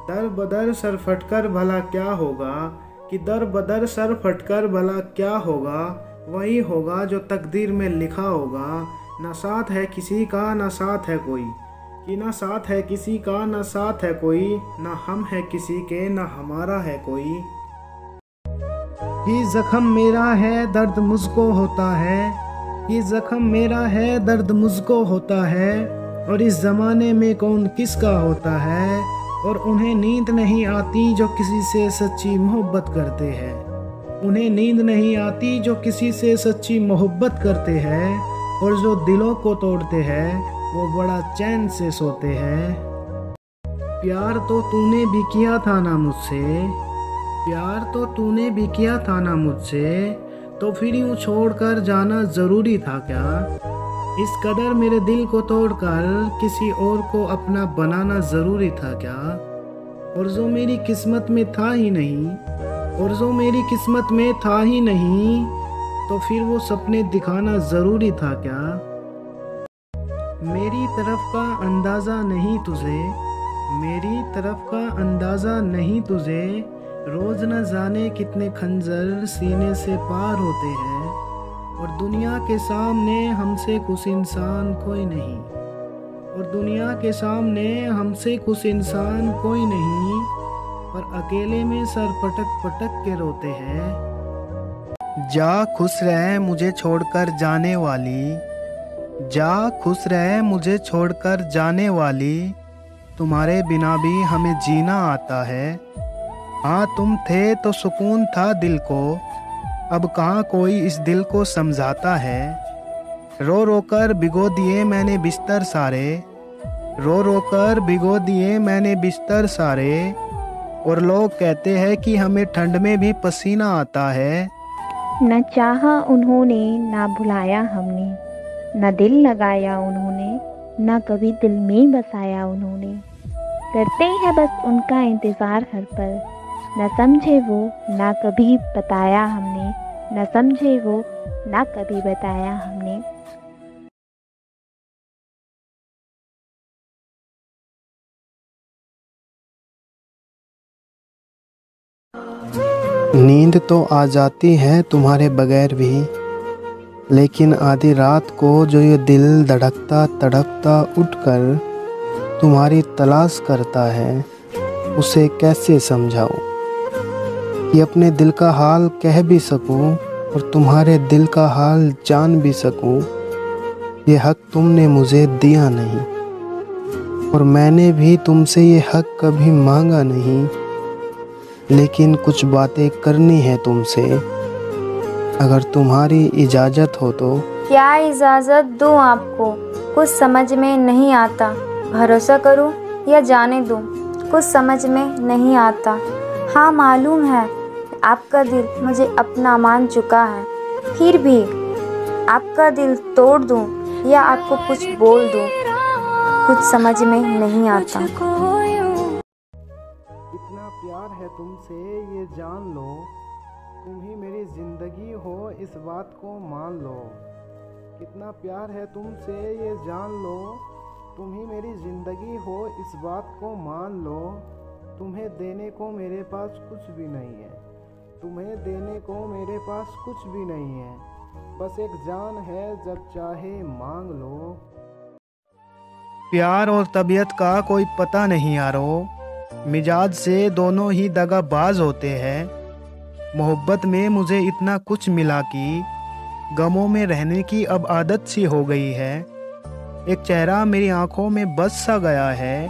दर बदर सर फटकर भला क्या होगा, कि दर बदर सर फटकर भला क्या होगा। वही होगा जो तकदीर में लिखा होगा। ना साथ है किसी का ना साथ है कोई, कि ना साथ है किसी का ना साथ है कोई। ना हम है किसी के ना हमारा है कोई। कि जख्म मेरा है दर्द मुझको होता है, कि जख्म मेरा है दर्द मुझको होता है। और इस ज़माने में कौन किसका होता है, और उन्हें नींद नहीं आती जो किसी से सच्ची मोहब्बत करते हैं। उन्हें नींद नहीं आती जो किसी से सच्ची मोहब्बत करते हैं। और जो दिलों को तोड़ते हैं वो बड़ा चैन से सोते हैं। प्यार तो तूने भी किया था ना मुझसे, प्यार तो तूने भी किया था ना मुझसे, तो फिर यूँ छोड़कर जाना ज़रूरी था क्या। इस कदर मेरे दिल को तोड़कर किसी और को अपना बनाना ज़रूरी था क्या। और जो मेरी किस्मत में था ही नहीं, और जो मेरी किस्मत में था ही नहीं, तो फिर वो सपने दिखाना ज़रूरी था क्या। मेरी तरफ का अंदाज़ा नहीं तुझे, मेरी तरफ का अंदाज़ा नहीं तुझे। रोज़ न जाने कितने खंजर सीने से पार होते हैं। और दुनिया के सामने हमसे खुश इंसान कोई नहीं, और दुनिया के सामने हमसे खुश इंसान कोई नहीं। पर अकेले में सर पटक पटक के रोते हैं। जा खुश रहे मुझे छोड़कर जाने वाली, जा खुश रहे मुझे छोड़कर जाने वाली। तुम्हारे बिना भी हमें जीना आता है। हाँ तुम थे तो सुकून था दिल को, अब कहाँ कोई इस दिल को समझाता है। रो रो कर भिगो दिए मैंने बिस्तर सारे, रो रो कर भिगो दिए मैंने बिस्तर सारे। और लोग कहते हैं कि हमें ठंड में भी पसीना आता है। न चाहा उन्होंने ना भुलाया हमने, न दिल लगाया उन्होंने, न कभी दिल में बसाया उन्होंने। करते हैं बस उनका इंतज़ार हर पल, न समझे वो ना कभी बताया हमने, न समझे वो ना कभी बताया हमने। नींद तो आ जाती है तुम्हारे बगैर भी, लेकिन आधी रात को जो ये दिल धड़कता तड़पता उठकर तुम्हारी तलाश करता है, उसे कैसे समझाऊं कि अपने दिल का हाल कह भी सकूं और तुम्हारे दिल का हाल जान भी सकूं। ये हक तुमने मुझे दिया नहीं, और मैंने भी तुमसे ये हक कभी मांगा नहीं। लेकिन कुछ बातें करनी है तुमसे, अगर तुम्हारी इजाज़त हो तो। क्या इजाज़त दूँ आपको, कुछ समझ में नहीं आता। भरोसा करूँ या जाने दूँ, कुछ समझ में नहीं आता। हाँ मालूम है आपका दिल मुझे अपना मान चुका है, फिर भी आपका दिल तोड़ दूँ या आपको कुछ बोल दूँ, कुछ समझ में नहीं आता। इतना प्यार है तुमसे ये जान लो, तुम ही मेरी ज़िंदगी हो इस बात को मान लो। कितना प्यार है तुमसे ये जान लो, तुम ही मेरी ज़िंदगी हो इस बात को मान लो। तुम्हें देने को मेरे पास कुछ भी नहीं है, तुम्हें देने को मेरे पास कुछ भी नहीं है, बस एक जान है जब चाहे मांग लो। प्यार और तबीयत का कोई पता नहीं यारो, मिजाज से दोनों ही दगाबाज होते हैं। मोहब्बत में मुझे इतना कुछ मिला कि गमों में रहने की अब आदत सी हो गई है। एक चेहरा मेरी आंखों में बस सा गया है,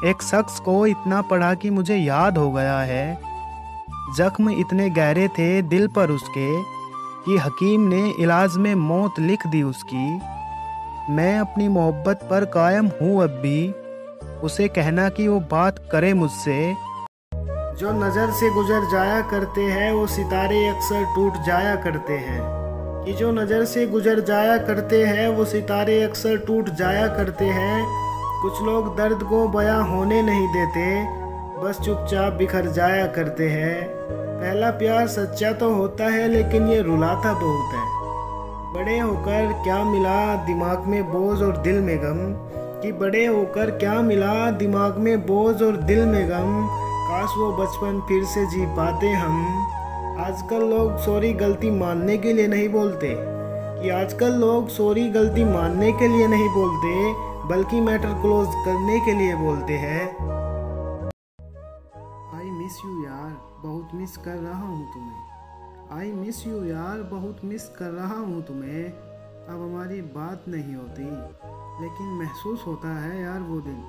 एक शख्स को इतना पढ़ा कि मुझे याद हो गया है। जख्म इतने गहरे थे दिल पर उसके कि हकीम ने इलाज में मौत लिख दी उसकी। मैं अपनी मोहब्बत पर कायम हूँ अब भी, उसे कहना कि वो बात करे मुझसे। जो नज़र से गुजर जाया करते हैं वो सितारे अक्सर टूट जाया करते हैं, कि जो नज़र से गुजर जाया करते हैं वो सितारे अक्सर टूट जाया करते हैं। कुछ लोग दर्द को बयां होने नहीं देते, बस चुपचाप बिखर जाया करते हैं। पहला प्यार सच्चा तो होता है लेकिन ये रुलाता बहुत है। बड़े होकर क्या मिला दिमाग में बोझ और दिल में गम, कि बड़े होकर क्या मिला दिमाग में बोझ और दिल में गम। काश वो बचपन फिर से जी पाते हम। आजकल लोग सॉरी गलती मानने के लिए नहीं बोलते, कि आजकल लोग सॉरी गलती मानने के लिए नहीं बोलते, बल्कि मैटर क्लोज करने के लिए बोलते हैं। आई मिस यू यार, बहुत मिस कर रहा हूँ तुम्हें। आई मिस यू यार, बहुत मिस कर रहा हूँ तुम्हें। अब हमारी बात नहीं होती, लेकिन महसूस होता है यार वो दिन,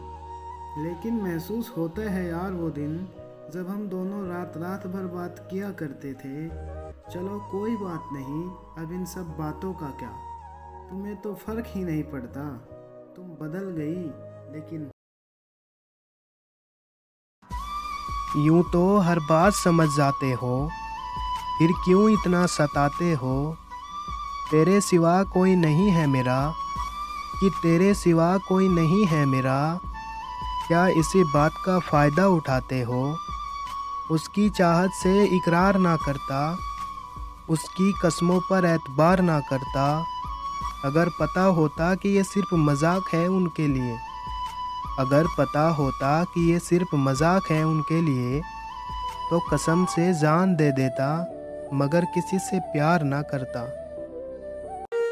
लेकिन महसूस होता है यार वो दिन जब हम दोनों रात रात भर बात किया करते थे। चलो कोई बात नहीं, अब इन सब बातों का क्या, तुम्हें तो फर्क ही नहीं पड़ता। तुम बदल गई, लेकिन यूं तो हर बात समझ जाते हो, फिर क्यों इतना सताते हो। तेरे सिवा कोई नहीं है मेरा, कि तेरे सिवा कोई नहीं है मेरा। क्या इसी बात का फ़ायदा उठाते हो। उसकी चाहत से इकरार ना करता, उसकी कसमों पर एतबार ना करता। अगर पता होता कि ये सिर्फ मजाक है उनके लिए, अगर पता होता कि ये सिर्फ मजाक है उनके लिए, तो कसम से जान दे देता, मगर किसी से प्यार ना करता।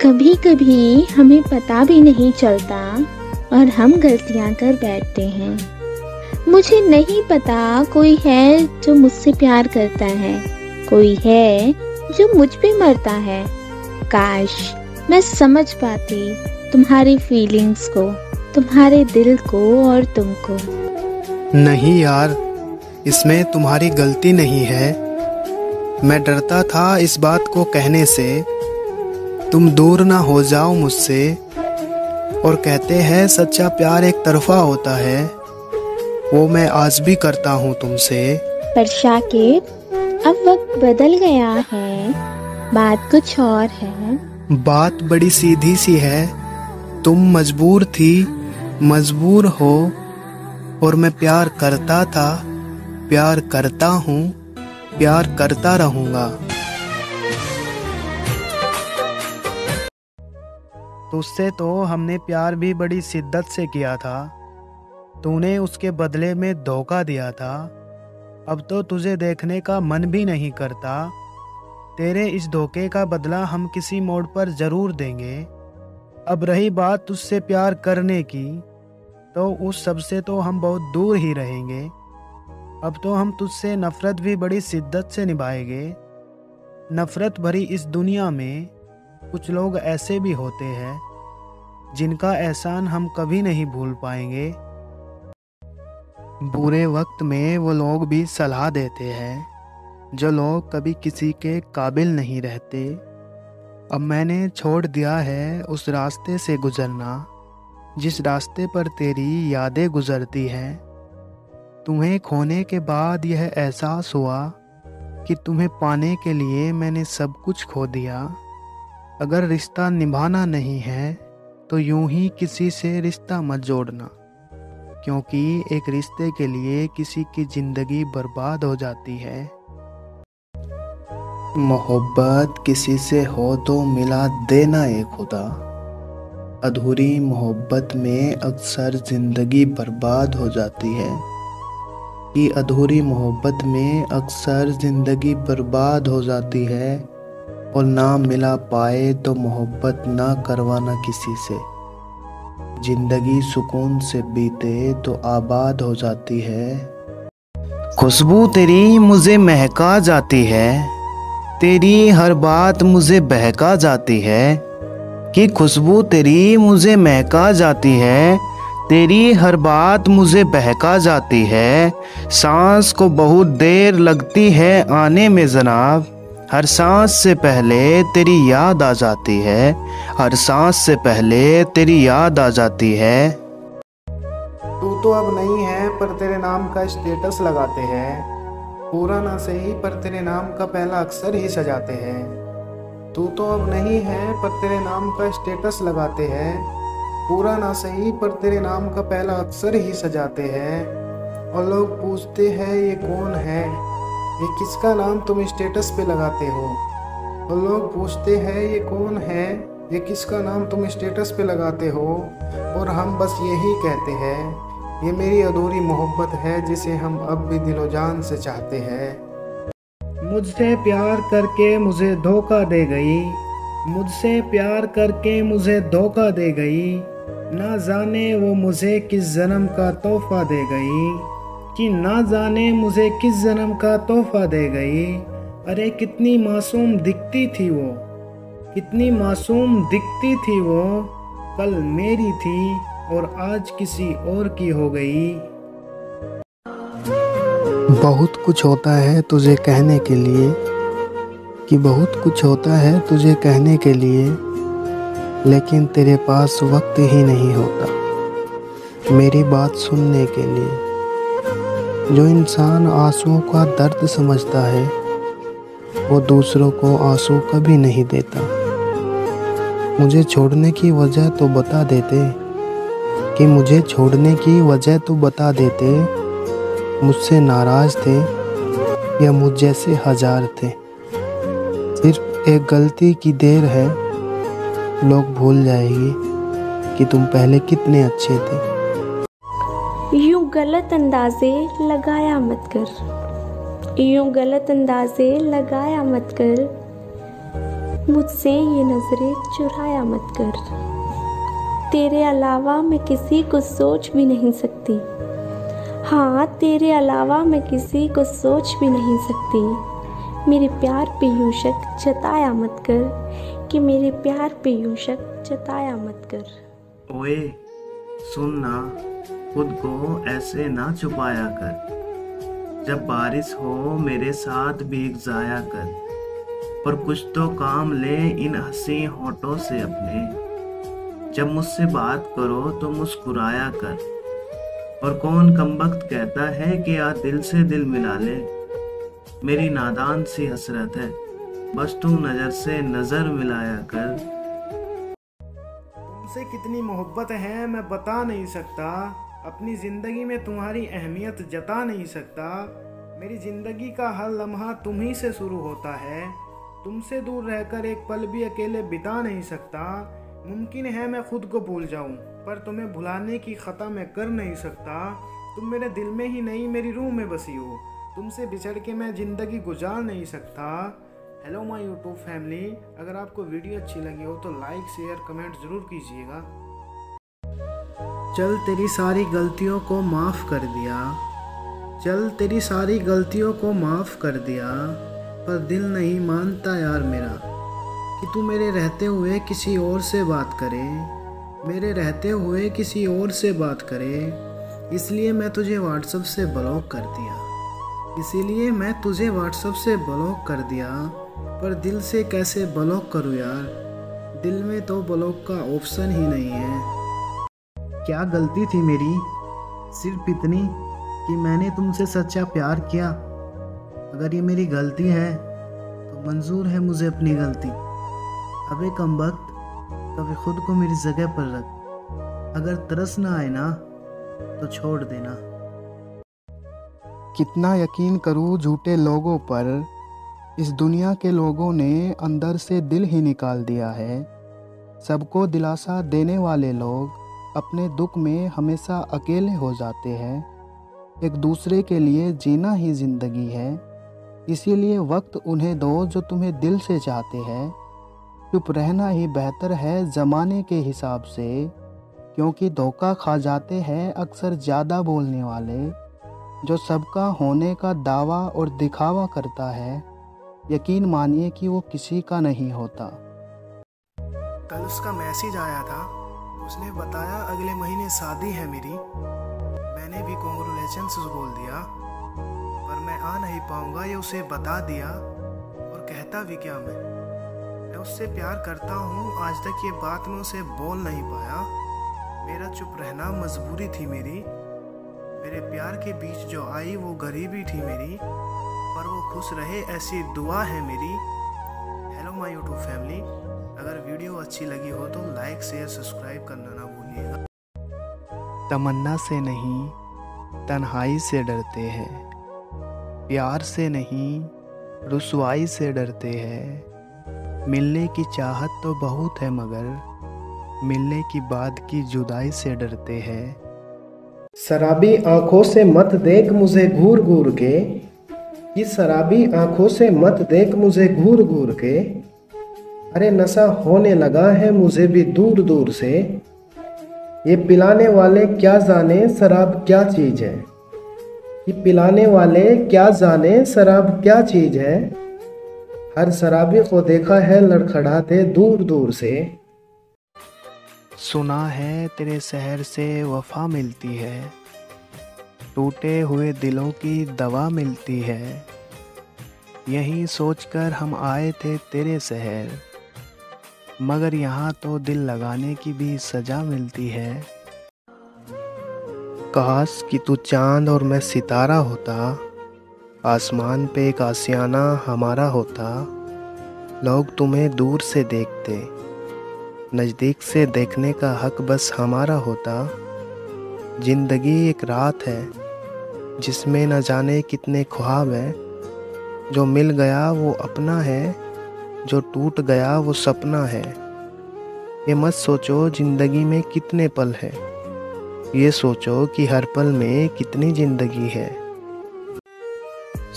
कभी कभी हमें पता भी नहीं चलता और हम गलतियां कर बैठते हैं। मुझे नहीं पता कोई है जो मुझसे प्यार करता है, कोई है जो मुझ पे मरता है। काश मैं समझ पाती तुम्हारी फीलिंग्स को, तुम्हारे दिल को और तुमको। नहीं यार, इसमें तुम्हारी गलती नहीं है। मैं डरता था इस बात को कहने से, तुम दूर ना हो जाओ मुझसे। और कहते हैं सच्चा प्यार एक तरफा होता है, वो मैं आज भी करता हूँ तुमसे। पर शाकिब, अब वक्त बदल गया है, बात कुछ और है। बात बड़ी सीधी सी है, तुम मजबूर थी, मजबूर हो, और मैं प्यार करता था, प्यार करता हूँ, प्यार करता रहूँगा। तुझसे तो हमने प्यार भी बड़ी शिद्दत से किया था, तूने उसके बदले में धोखा दिया था। अब तो तुझे देखने का मन भी नहीं करता। तेरे इस धोखे का बदला हम किसी मोड़ पर ज़रूर देंगे। अब रही बात तुझसे प्यार करने की, तो उस सब से तो हम बहुत दूर ही रहेंगे। अब तो हम तुझसे नफ़रत भी बड़ी शिद्दत से निभाएंगे। नफ़रत भरी इस दुनिया में कुछ लोग ऐसे भी होते हैं जिनका एहसान हम कभी नहीं भूल पाएंगे। बुरे वक्त में वो लोग भी सलाह देते हैं जो लोग कभी किसी के काबिल नहीं रहते। अब मैंने छोड़ दिया है उस रास्ते से गुजरना जिस रास्ते पर तेरी यादें गुजरती हैं। तुम्हें खोने के बाद यह एहसास हुआ कि तुम्हें पाने के लिए मैंने सब कुछ खो दिया। अगर रिश्ता निभाना नहीं है तो यूं ही किसी से रिश्ता मत जोड़ना, क्योंकि एक रिश्ते के लिए किसी की ज़िंदगी बर्बाद हो जाती है। मोहब्बत किसी से हो तो मिला देना ए खुदा, अधूरी मोहब्बत में अक्सर ज़िंदगी बर्बाद हो जाती है। कि अधूरी मोहब्बत में अक्सर ज़िंदगी बर्बाद हो जाती है। और ना मिला पाए तो मोहब्बत ना करवाना किसी से, जिंदगी सुकून से बीते तो आबाद हो जाती है। खुशबू तेरी मुझे महका जाती है, तेरी हर बात मुझे बहका जाती है। कि खुशबू तेरी मुझे महका जाती है, तेरी हर बात मुझे बहका जाती है। सांस को बहुत देर लगती है आने में जनाब, हर सांस से पहले तेरी याद आ जाती है, हर सांस से पहले तेरी याद आ जाती है। तू तो अब नहीं है पर तेरे नाम का स्टेटस लगाते हैं, पूरा ना सही पर तेरे नाम का पहला अक्षर ही सजाते हैं। तू तो अब नहीं है पर तेरे नाम का स्टेटस लगाते हैं, पूरा ना सही पर तेरे नाम का पहला अक्षर ही सजाते हैं। और लोग पूछते हैं ये कौन है, ये किसका नाम तुम स्टेटस पे लगाते हो। और लोग पूछते हैं ये कौन है, ये किसका नाम तुम स्टेटस पे लगाते हो। और हम बस यही कहते हैं ये मेरी अधूरी मोहब्बत है जिसे हम अब भी दिलो जान से चाहते हैं। मुझसे प्यार करके मुझे धोखा दे गई, मुझसे प्यार करके मुझे धोखा दे गई। ना जाने वो मुझे किस जन्म का तोहफा दे गई, कि ना जाने मुझे किस जन्म का तोहफा दे गई। अरे कितनी मासूम दिखती थी वो, कितनी मासूम दिखती थी वो। कल मेरी थी और आज किसी और की हो गई। बहुत कुछ होता है तुझे कहने के लिए, कि बहुत कुछ होता है तुझे कहने के लिए, लेकिन तेरे पास वक्त ही नहीं होता मेरी बात सुनने के लिए। जो इंसान आंसुओं का दर्द समझता है वो दूसरों को आंसू कभी नहीं देता। मुझे छोड़ने की वजह तो बता देते, कि मुझे छोड़ने की वजह तो बता देते। मुझसे नाराज थे या मुझ जैसे हजार थे, सिर्फ एक गलती की देर है, लोग भूल जाएंगे कि तुम पहले कितने अच्छे थे। यूं गलत अंदाजे लगाया मत कर, यूं गलत अंदाजे लगाया मत कर। मुझसे ये नजरें चुराया मत कर। तेरे अलावा मैं किसी को सोच भी नहीं सकती, हाँ तेरे अलावा मैं किसी को सोच भी नहीं सकती। मेरे प्यार पे यूं शक जताया मत कर, कि मेरे प्यार पे यूं शक जताया मत कर। ओए सुनना, खुद को ऐसे ना छुपाया कर। जब बारिश हो मेरे साथ भीग जाया कर, पर कुछ तो काम ले इन हंसी होठों से अपने। जब मुझसे बात करो तो मुस्कुराया कर, और कौन कमबख्त कहता है कि आ दिल से दिल मिला ले। मेरी नादान सी हसरत है बस तू नजर से नजर मिलाया कर। तुमसे कितनी मोहब्बत है मैं बता नहीं सकता, अपनी ज़िंदगी में तुम्हारी अहमियत जता नहीं सकता। मेरी ज़िंदगी का हर लम्हा तुम ही से शुरू होता है, तुमसे दूर रहकर एक पल भी अकेले बिता नहीं सकता। मुमकिन है मैं खुद को भूल जाऊं, पर तुम्हें भुलाने की खता मैं कर नहीं सकता। तुम मेरे दिल में ही नहीं मेरी रूह में बसी हो, तुमसे बिछड़ के मैं ज़िंदगी गुजार नहीं सकता। हेलो माय यूट्यूब फैमिली, अगर आपको वीडियो अच्छी लगी हो तो लाइक शेयर कमेंट ज़रूर कीजिएगा। चल तेरी सारी गलतियों को माफ़ कर दिया, चल तेरी सारी गलतियों को माफ़ कर दिया, पर दिल नहीं मानता यार मेरा कि तू मेरे रहते हुए किसी और से बात करे। मेरे रहते हुए किसी और से बात करे, इसलिए मैं तुझे व्हाट्सएप से ब्लॉक कर दिया। इसीलिए मैं तुझे व्हाट्सएप से ब्लॉक कर दिया, पर दिल से कैसे ब्लॉक करूँ यार, दिल में तो ब्लॉक का ऑप्शन ही नहीं है। क्या गलती थी मेरी, सिर्फ इतनी कि मैंने तुमसे सच्चा प्यार किया। अगर ये मेरी गलती है तो मंजूर है मुझे अपनी गलती। अबे कमबख्त, कभी खुद को मेरी जगह पर रख। अगर तरस ना आए ना तो छोड़ देना। कितना यकीन करूं झूठे लोगों पर, इस दुनिया के लोगों ने अंदर से दिल ही निकाल दिया है। सबको दिलासा देने वाले लोग अपने दुख में हमेशा अकेले हो जाते हैं। एक दूसरे के लिए जीना ही ज़िंदगी है, इसीलिए वक्त उन्हें दो जो तुम्हें दिल से चाहते हैं। चुप रहना ही बेहतर है ज़माने के हिसाब से, क्योंकि धोखा खा जाते हैं अक्सर ज़्यादा बोलने वाले। जो सबका होने का दावा और दिखावा करता है, यकीन मानिए कि वो किसी का नहीं होता। कल उसका मैसेज आया था, उसने बताया अगले महीने शादी है मेरी। मैंने भी कॉन्ग्रेचुलेशंस बोल दिया, पर मैं आ नहीं पाऊंगा ये उसे बता दिया। और कहता भी क्या मैं उससे प्यार करता हूँ, आज तक ये बात मैं उसे बोल नहीं पाया। मेरा चुप रहना मजबूरी थी मेरी। मेरे प्यार के बीच जो आई वो गरीबी थी मेरी, पर वो खुश रहे ऐसी दुआ है मेरी। हेलो माय यूट्यूब फैमिली, अगर वीडियो अच्छी लगी हो तो लाइक शेयर सब्सक्राइब करना ना भूलिएगा। तमन्ना से नहीं तन्हाई से डरते हैं, प्यार से नहीं रुसवाई से डरते हैं। मिलने की चाहत तो बहुत है मगर मिलने की बाद की जुदाई से डरते हैं। शराबी आंखों से मत देख मुझे घूर घूर के, कि शराबी आंखों से मत देख मुझे घूर घूर के। अरे नशा होने लगा है मुझे भी दूर दूर से। ये पिलाने वाले क्या जाने शराब क्या चीज़ है, ये पिलाने वाले क्या जाने शराब क्या चीज़ है। हर शराबी को देखा है लड़खड़ाते दूर दूर से। सुना है तेरे शहर से वफा मिलती है, टूटे हुए दिलों की दवा मिलती है। यही सोचकर हम आए थे तेरे शहर, मगर यहाँ तो दिल लगाने की भी सजा मिलती है। काश कि तू चांद और मैं सितारा होता, आसमान पे एक आशियाना हमारा होता। लोग तुम्हें दूर से देखते, नज़दीक से देखने का हक बस हमारा होता। ज़िंदगी एक रात है जिसमें न जाने कितने ख्वाब हैं। जो मिल गया वो अपना है, जो टूट गया वो सपना है। ये मत सोचो ज़िंदगी में कितने पल है, ये सोचो कि हर पल में कितनी ज़िंदगी है।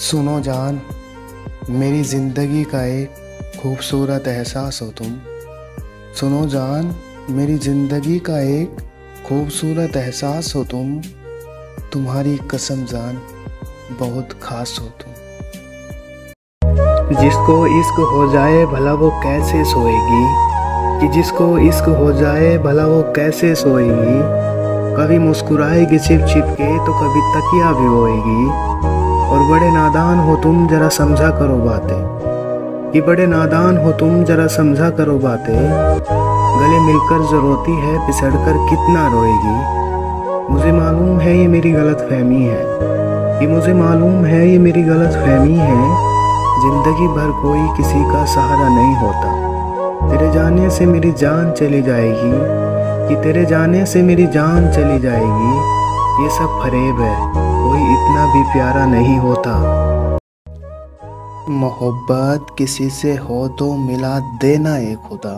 सुनो जान, मेरी ज़िंदगी का एक खूबसूरत एहसास हो तुम। सुनो जान, मेरी ज़िंदगी का एक खूबसूरत एहसास हो तुम। तुम्हारी कसम जान, बहुत खास हो तुम। जिसको इश्क हो जाए भला वो कैसे सोएगी, कि जिसको इश्क हो जाए भला वो कैसे सोएगी। कभी मुस्कुराएगी छिप छिप के तो कभी तकिया भिगोएगी। और बड़े नादान हो तुम जरा समझा करो बातें, कि बड़े नादान हो तुम जरा समझा करो बातें। गले मिलकर जो रोती है पिसड़ कर कितना रोएगी। मुझे मालूम है ये मेरी गलत फहमी है, कि मुझे मालूम है ये मेरी गलत फहमी है। जिंदगी भर कोई किसी का सहारा नहीं होता, तेरे जाने से मेरी जान चली जाएगी, कि तेरे जाने से मेरी जान चली जाएगी। ये सब फरेब है, कोई इतना भी प्यारा नहीं होता। मोहब्बत किसी से हो तो मिला देना एक खुदा।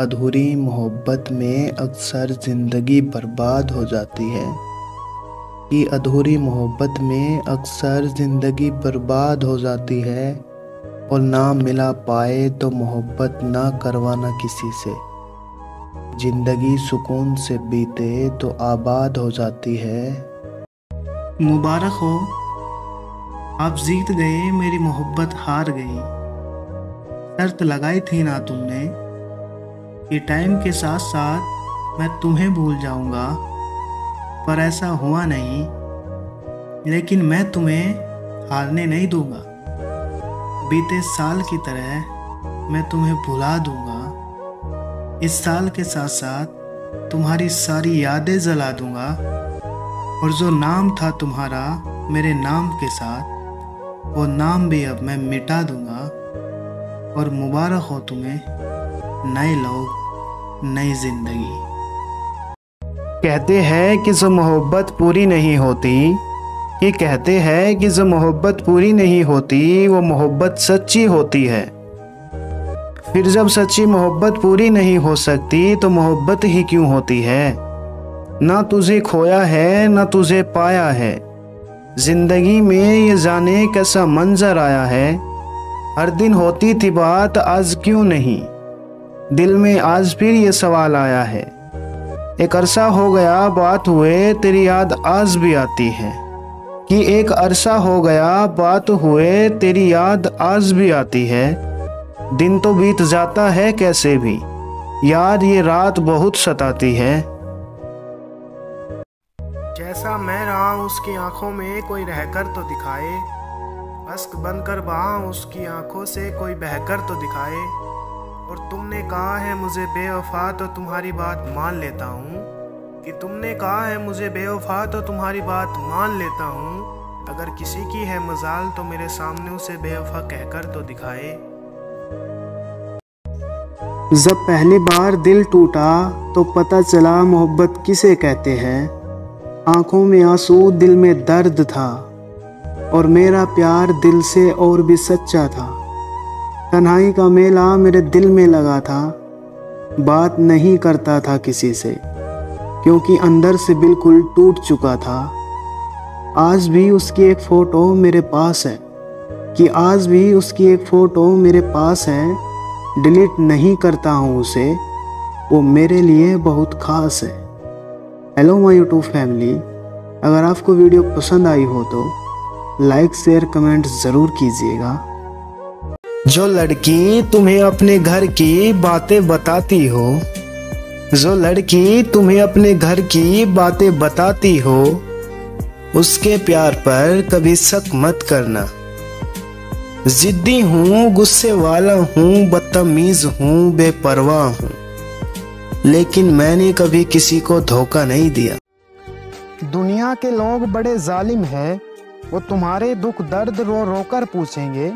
अधूरी मोहब्बत में अक्सर ज़िंदगी बर्बाद हो जाती है, कि अधूरी मोहब्बत में अक्सर ज़िंदगी बर्बाद हो जाती है। और ना मिला पाए तो मोहब्बत ना करवाना किसी से। ज़िंदगी सुकून से बीते तो आबाद हो जाती है। मुबारक हो, आप जीत गए, मेरी मोहब्बत हार गई। शर्त लगाई थी ना तुमने कि टाइम के साथ साथ मैं तुम्हें भूल जाऊंगा, पर ऐसा हुआ नहीं। लेकिन मैं तुम्हें हारने नहीं दूंगा। बीते साल की तरह मैं तुम्हें भुला दूंगा। इस साल के साथ साथ तुम्हारी सारी यादें जला दूंगा, और जो नाम था तुम्हारा मेरे नाम के साथ, वो नाम भी अब मैं मिटा दूंगा। और मुबारक हो तुम्हें, नए लोग, नई जिंदगी। कहते हैं कि जो मोहब्बत पूरी नहीं होती, ये कहते हैं कि जो मोहब्बत पूरी नहीं होती वो मोहब्बत सच्ची होती है। फिर जब सच्ची मोहब्बत पूरी नहीं हो सकती तो मोहब्बत ही क्यों होती है? ना तुझे खोया है ना तुझे पाया है, जिंदगी में ये जाने कैसा मंजर आया है। हर दिन होती थी बात, आज क्यों नहीं? दिल में आज फिर ये सवाल आया है। एक अरसा हो गया बात हुए, तेरी याद आज भी आती है। कि एक अरसा हो गया बात हुए, तेरी याद आज भी आती है। दिन तो बीत जाता है कैसे भी, याद ये रात बहुत सताती है। जैसा मैं रहा उसकी आंखों में कोई रहकर तो दिखाए, अश्क बनकर बहा उसकी आंखों से कोई बहकर तो दिखाए। और तुमने कहा है मुझे बेवफा तो तुम्हारी बात मान लेता हूँ, कि तुमने कहा है मुझे बेवफा तो तुम्हारी बात मान लेता हूँ। अगर किसी की है मजाल तो मेरे सामने उसे बेवफा कहकर तो दिखाए। जब पहली बार दिल टूटा तो पता चला मोहब्बत किसे कहते हैं। आंखों में आंसू, दिल में दर्द था, और मेरा प्यार दिल से और भी सच्चा था। तन्हाई का मेला मेरे दिल में लगा था, बात नहीं करता था किसी से, क्योंकि अंदर से बिल्कुल टूट चुका था। आज भी उसकी एक फ़ोटो मेरे पास है, कि आज भी उसकी एक फ़ोटो मेरे पास है। डिलीट नहीं करता हूँ उसे, वो मेरे लिए बहुत ख़ास है। हेलो माय यूट्यूब फैमिली, अगर आपको वीडियो पसंद आई हो तो लाइक शेयर कमेंट ज़रूर कीजिएगा। जो लड़की तुम्हें अपने घर की बातें बताती हो, जो लड़की तुम्हें अपने घर की बातें बताती हो, उसके प्यार पर कभी शक मत करना। जिद्दी हूँ, गुस्से वाला हूँ, बदतमीज हूँ, बेपरवाह हूँ, लेकिन मैंने कभी किसी को धोखा नहीं दिया। दुनिया के लोग बड़े जालिम हैं, वो तुम्हारे दुख दर्द रो रो कर पूछेंगे,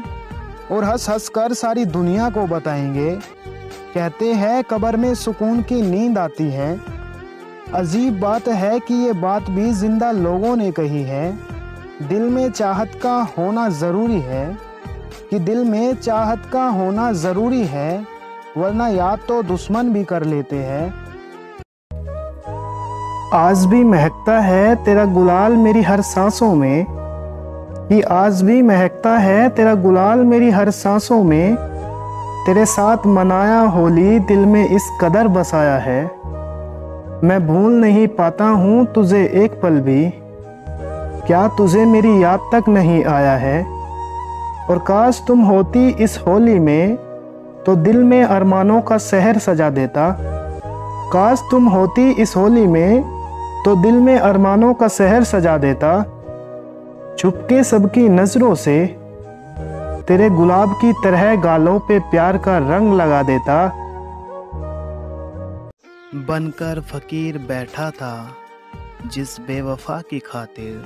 और हंस हंस कर सारी दुनिया को बताएंगे। कहते हैं कब्र में सुकून की नींद आती है। अजीब बात है कि ये बात भी जिंदा लोगों ने कही है। दिल में चाहत का होना ज़रूरी है, कि दिल में चाहत का होना ज़रूरी है, वरना याद तो दुश्मन भी कर लेते हैं। आज भी महकता है तेरा गुलाल मेरी हर सांसों में, कि आज भी महकता है तेरा गुलाल मेरी हर सांसों में। तेरे साथ मनाया होली दिल में इस कदर बसाया है, मैं भूल नहीं पाता हूँ तुझे एक पल भी। क्या तुझे मेरी याद तक नहीं आया है? और काश तुम होती इस होली में तो दिल में अरमानों का शहर सजा देता। काश तुम होती इस होली में तो दिल में अरमानों का शहर सजा देता। छुपके सबकी नज़रों से तेरे गुलाब की तरह गालों पे प्यार का रंग लगा देता। बनकर फकीर बैठा था जिस बेवफा की खातिर,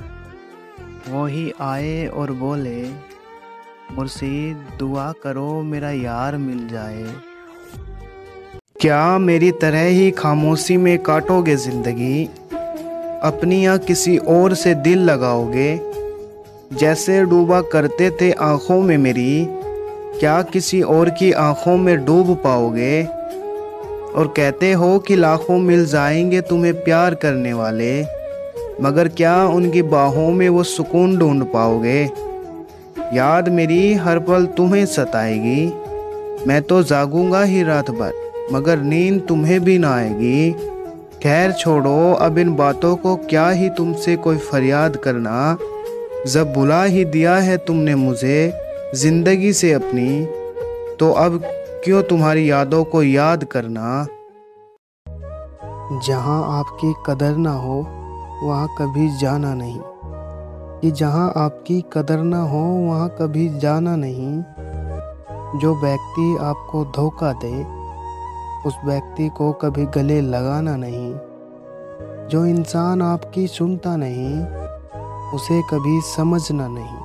वो ही आए और बोले मुर्शीद दुआ करो मेरा यार मिल जाए। क्या मेरी तरह ही खामोशी में काटोगे ज़िंदगी, अपनी या किसी और से दिल लगाओगे? जैसे डूबा करते थे आँखों में मेरी, क्या किसी और की आँखों में डूब पाओगे? और कहते हो कि लाखों मिल जाएंगे तुम्हें प्यार करने वाले, मगर क्या उनकी बाहों में वो सुकून ढूंढ पाओगे? याद मेरी हर पल तुम्हें सताएगी, मैं तो जागूंगा ही रात भर, मगर नींद तुम्हें भी ना आएगी। खैर छोड़ो अब इन बातों को, क्या ही तुमसे कोई फरियाद करना। जब बुला ही दिया है तुमने मुझे ज़िंदगी से अपनी, तो अब क्यों तुम्हारी यादों को याद करना। जहाँ आपकी कदर ना हो वहाँ कभी जाना नहीं, कि जहाँ आपकी कदर ना हो वहाँ कभी जाना नहीं। जो व्यक्ति आपको धोखा दे उस व्यक्ति को कभी गले लगाना नहीं। जो इंसान आपकी सुनता नहीं उसे कभी समझना नहीं।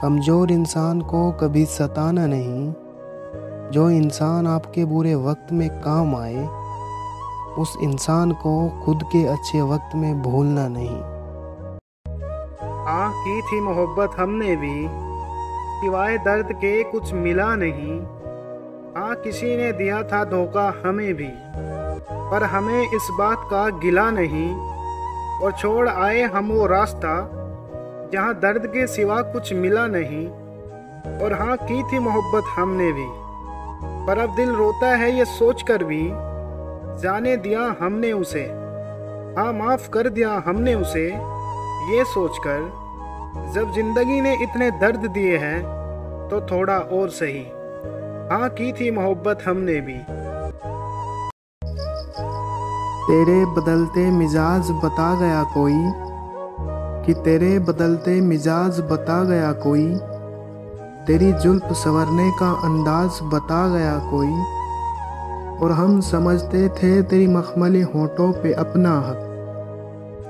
कमज़ोर इंसान को कभी सताना नहीं। जो इंसान आपके बुरे वक्त में काम आए उस इंसान को खुद के अच्छे वक्त में भूलना नहीं। हाँ की थी मोहब्बत हमने भी, सिवाय दर्द के कुछ मिला नहीं। हाँ किसी ने दिया था धोखा हमें भी, पर हमें इस बात का गिला नहीं। और छोड़ आए हम वो रास्ता जहाँ दर्द के सिवा कुछ मिला नहीं। और हाँ की थी मोहब्बत हमने भी, पर अब दिल रोता है ये सोच कर भी, जाने दिया हमने उसे, हाँ माफ़ कर दिया हमने उसे ये सोचकर, जब जिंदगी ने इतने दर्द दिए हैं तो थोड़ा और सही। हाँ की थी मोहब्बत हमने भी। तेरे बदलते मिजाज बता गया कोई, कि तेरे बदलते मिजाज बता गया कोई। तेरी जुल्फ संवरने का अंदाज बता गया कोई। और हम समझते थे तेरी मखमली होठों पे अपना हक,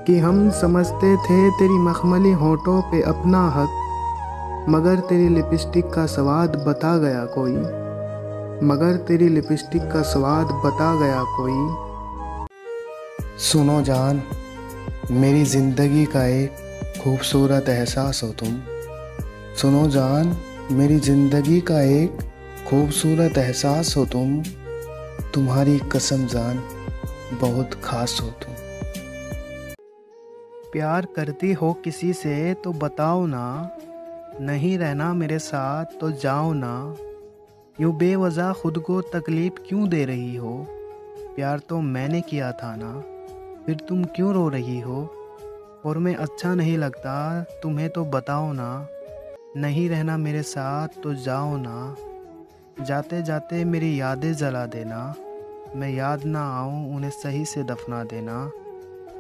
कि हम समझते थे तेरी मखमली होठों पे अपना हक। मगर तेरी लिपस्टिक का स्वाद बता गया कोई, मगर तेरी लिपस्टिक का स्वाद बता गया कोई। सुनो जान, मेरी ज़िंदगी का एक खूबसूरत एहसास हो तुम। सुनो जान, मेरी ज़िंदगी का एक खूबसूरत एहसास हो तुम। तुम्हारी कसम जान, बहुत खास हो तुम। प्यार करती हो किसी से तो बताओ ना, नहीं रहना मेरे साथ तो जाओ ना। यूँ बेवजह खुद को तकलीफ़ क्यों दे रही हो? प्यार तो मैंने किया था ना, फिर तुम क्यों रो रही हो? और मैं अच्छा नहीं लगता तुम्हें तो बताओ ना, नहीं रहना मेरे साथ तो जाओ ना। जाते जाते मेरी यादें जला देना, मैं याद ना आऊँ उन्हें सही से दफना देना।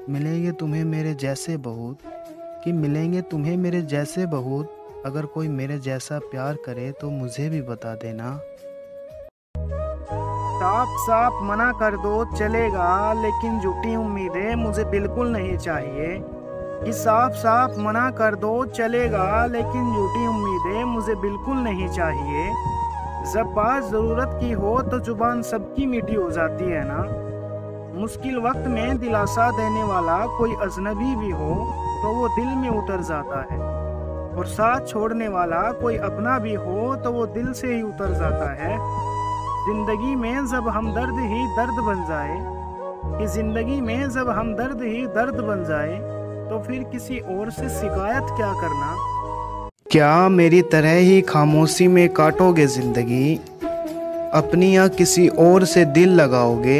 मिलेंगे तुम्हें मेरे जैसे बहुत, कि मिलेंगे तुम्हें मेरे जैसे बहुत। अगर कोई मेरे जैसा प्यार करे तो मुझे भी बता देना। साफ साफ मना कर दो चलेगा, लेकिन झूठी उम्मीदें मुझे बिल्कुल नहीं चाहिए। कि साफ साफ मना कर दो चलेगा, लेकिन झूठी उम्मीदें मुझे बिल्कुल नहीं चाहिए। जब बात ज़रूरत की हो तो जुबान सबकी मीठी हो जाती है ना। मुश्किल वक्त में दिलासा देने वाला कोई अजनबी भी हो तो वो दिल में उतर जाता है, और साथ छोड़ने वाला कोई अपना भी हो तो वो दिल से ही उतर जाता है। जिंदगी में जब हमदर्द ही दर्द बन जाए, कि जिंदगी में जब हमदर्द ही दर्द बन जाए, तो फिर किसी और से शिकायत क्या करना। क्या मेरी तरह ही खामोशी में काटोगे ज़िंदगी? अपनी या किसी और से दिल लगाओगे?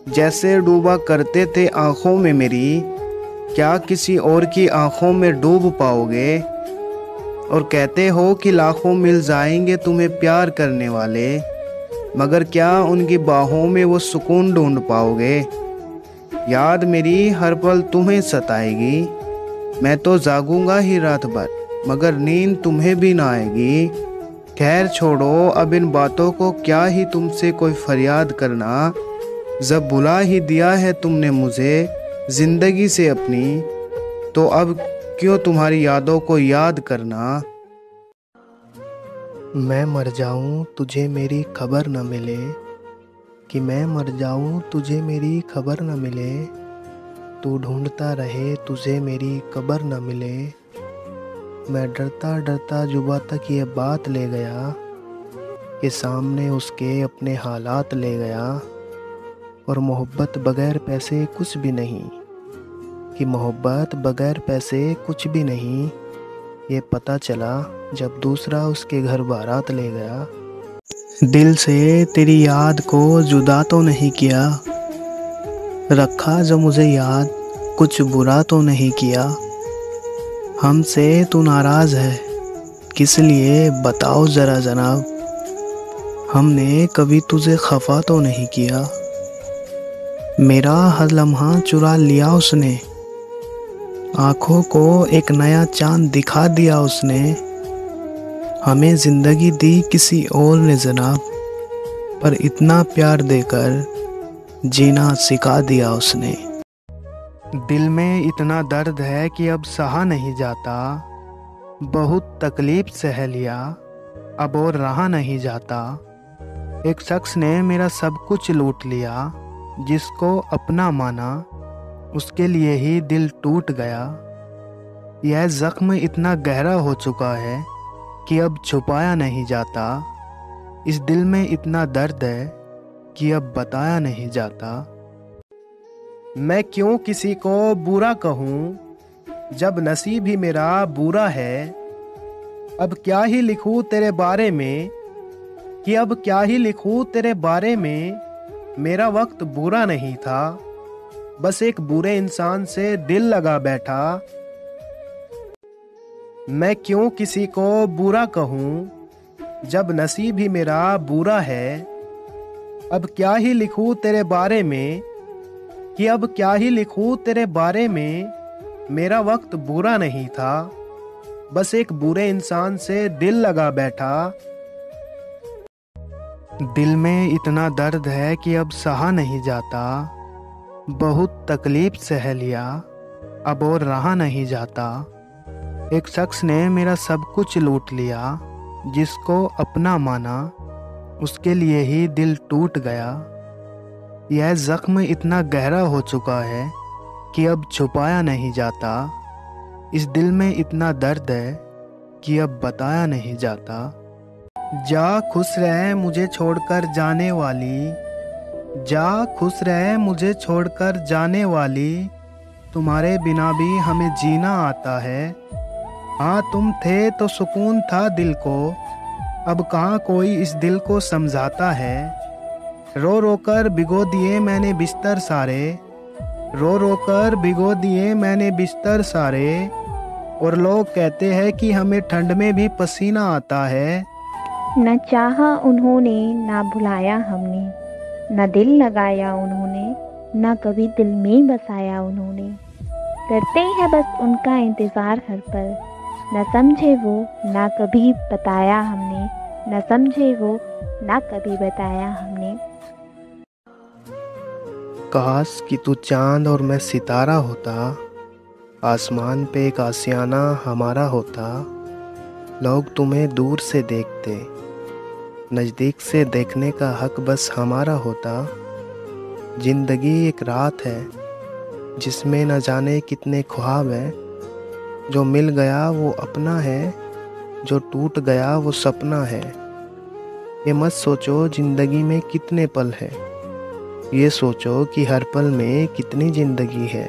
जैसे डूबा करते थे आँखों में मेरी, क्या किसी और की आँखों में डूब पाओगे? और कहते हो कि लाखों मिल जाएंगे तुम्हें प्यार करने वाले, मगर क्या उनकी बाहों में वो सुकून ढूंढ पाओगे? याद मेरी हर पल तुम्हें सताएगी, मैं तो जागूंगा ही रात भर, मगर नींद तुम्हें भी ना आएगी। खैर छोड़ो अब इन बातों को, क्या ही तुमसे कोई फरियाद करना। जब बुला ही दिया है तुमने मुझे ज़िंदगी से अपनी, तो अब क्यों तुम्हारी यादों को याद करना। मैं मर जाऊं तुझे मेरी खबर न मिले, कि मैं मर जाऊं तुझे मेरी खबर न मिले। तू ढूंढता रहे तुझे मेरी कब्र न मिले। मैं डरता डरता जुबा तक ये बात ले गया, कि सामने उसके अपने हालात ले गया। और मोहब्बत बगैर पैसे कुछ भी नहीं, कि मोहब्बत बगैर पैसे कुछ भी नहीं। ये पता चला जब दूसरा उसके घर बारात ले गया। दिल से तेरी याद को जुदा तो नहीं किया, रखा जो मुझे याद कुछ बुरा तो नहीं किया। हमसे तू नाराज़ है किस लिए बताओ ज़रा जनाब, हमने कभी तुझे खफा तो नहीं किया। मेरा हर लम्हा चुरा लिया उसने, आँखों को एक नया चांद दिखा दिया उसने। हमें ज़िंदगी दी किसी और ने जनाब, पर इतना प्यार देकर जीना सिखा दिया उसने। दिल में इतना दर्द है कि अब सहा नहीं जाता, बहुत तकलीफ सह लिया अब और रहा नहीं जाता। एक शख्स ने मेरा सब कुछ लूट लिया, जिसको अपना माना उसके लिए ही दिल टूट गया। यह जख्म इतना गहरा हो चुका है कि अब छुपाया नहीं जाता। इस दिल में इतना दर्द है कि अब बताया नहीं जाता। मैं क्यों किसी को बुरा कहूँ जब नसीब ही मेरा बुरा है। अब क्या ही लिखूँ तेरे बारे में कि अब क्या ही लिखूँ तेरे बारे में। मेरा वक्त बुरा नहीं था, बस एक बुरे इंसान से दिल लगा बैठा। मैं क्यों किसी को बुरा कहूँ जब नसीब ही मेरा बुरा है। अब क्या ही लिखूँ तेरे बारे में कि अब क्या ही लिखूँ तेरे बारे में। मेरा वक्त बुरा नहीं था, बस एक बुरे इंसान से दिल लगा बैठा। दिल में इतना दर्द है कि अब सहा नहीं जाता, बहुत तकलीफ सह लिया अब और रहा नहीं जाता। एक शख्स ने मेरा सब कुछ लूट लिया, जिसको अपना माना उसके लिए ही दिल टूट गया। यह जख्म इतना गहरा हो चुका है कि अब छुपाया नहीं जाता। इस दिल में इतना दर्द है कि अब बताया नहीं जाता। जा खुश रहे मुझे छोड़कर जाने वाली, जा खुश रहे मुझे छोड़कर जाने वाली। तुम्हारे बिना भी हमें जीना आता है। हाँ तुम थे तो सुकून था दिल को, अब कहाँ कोई इस दिल को समझाता है। रो रो कर भिगो दिए मैंने बिस्तर सारे, रो रो कर भिगो दिए मैंने बिस्तर सारे। और लोग कहते हैं कि हमें ठंड में भी पसीना आता है। न चाहा उन्होंने ना भुलाया हमने, न दिल लगाया उन्होंने, न कभी दिल में बसाया उन्होंने। करते हैं बस उनका इंतज़ार हर पल, न समझे वो ना कभी बताया हमने, न समझे वो ना कभी बताया हमने। काश कि तू चांद और मैं सितारा होता, आसमान पे एक आशियाना हमारा होता। लोग तुम्हें दूर से देखते, नज़दीक से देखने का हक बस हमारा होता। ज़िंदगी एक रात है जिसमें न जाने कितने ख्वाब हैं। जो मिल गया वो अपना है, जो टूट गया वो सपना है। ये मत सोचो ज़िंदगी में कितने पल हैं, ये सोचो कि हर पल में कितनी ज़िंदगी है।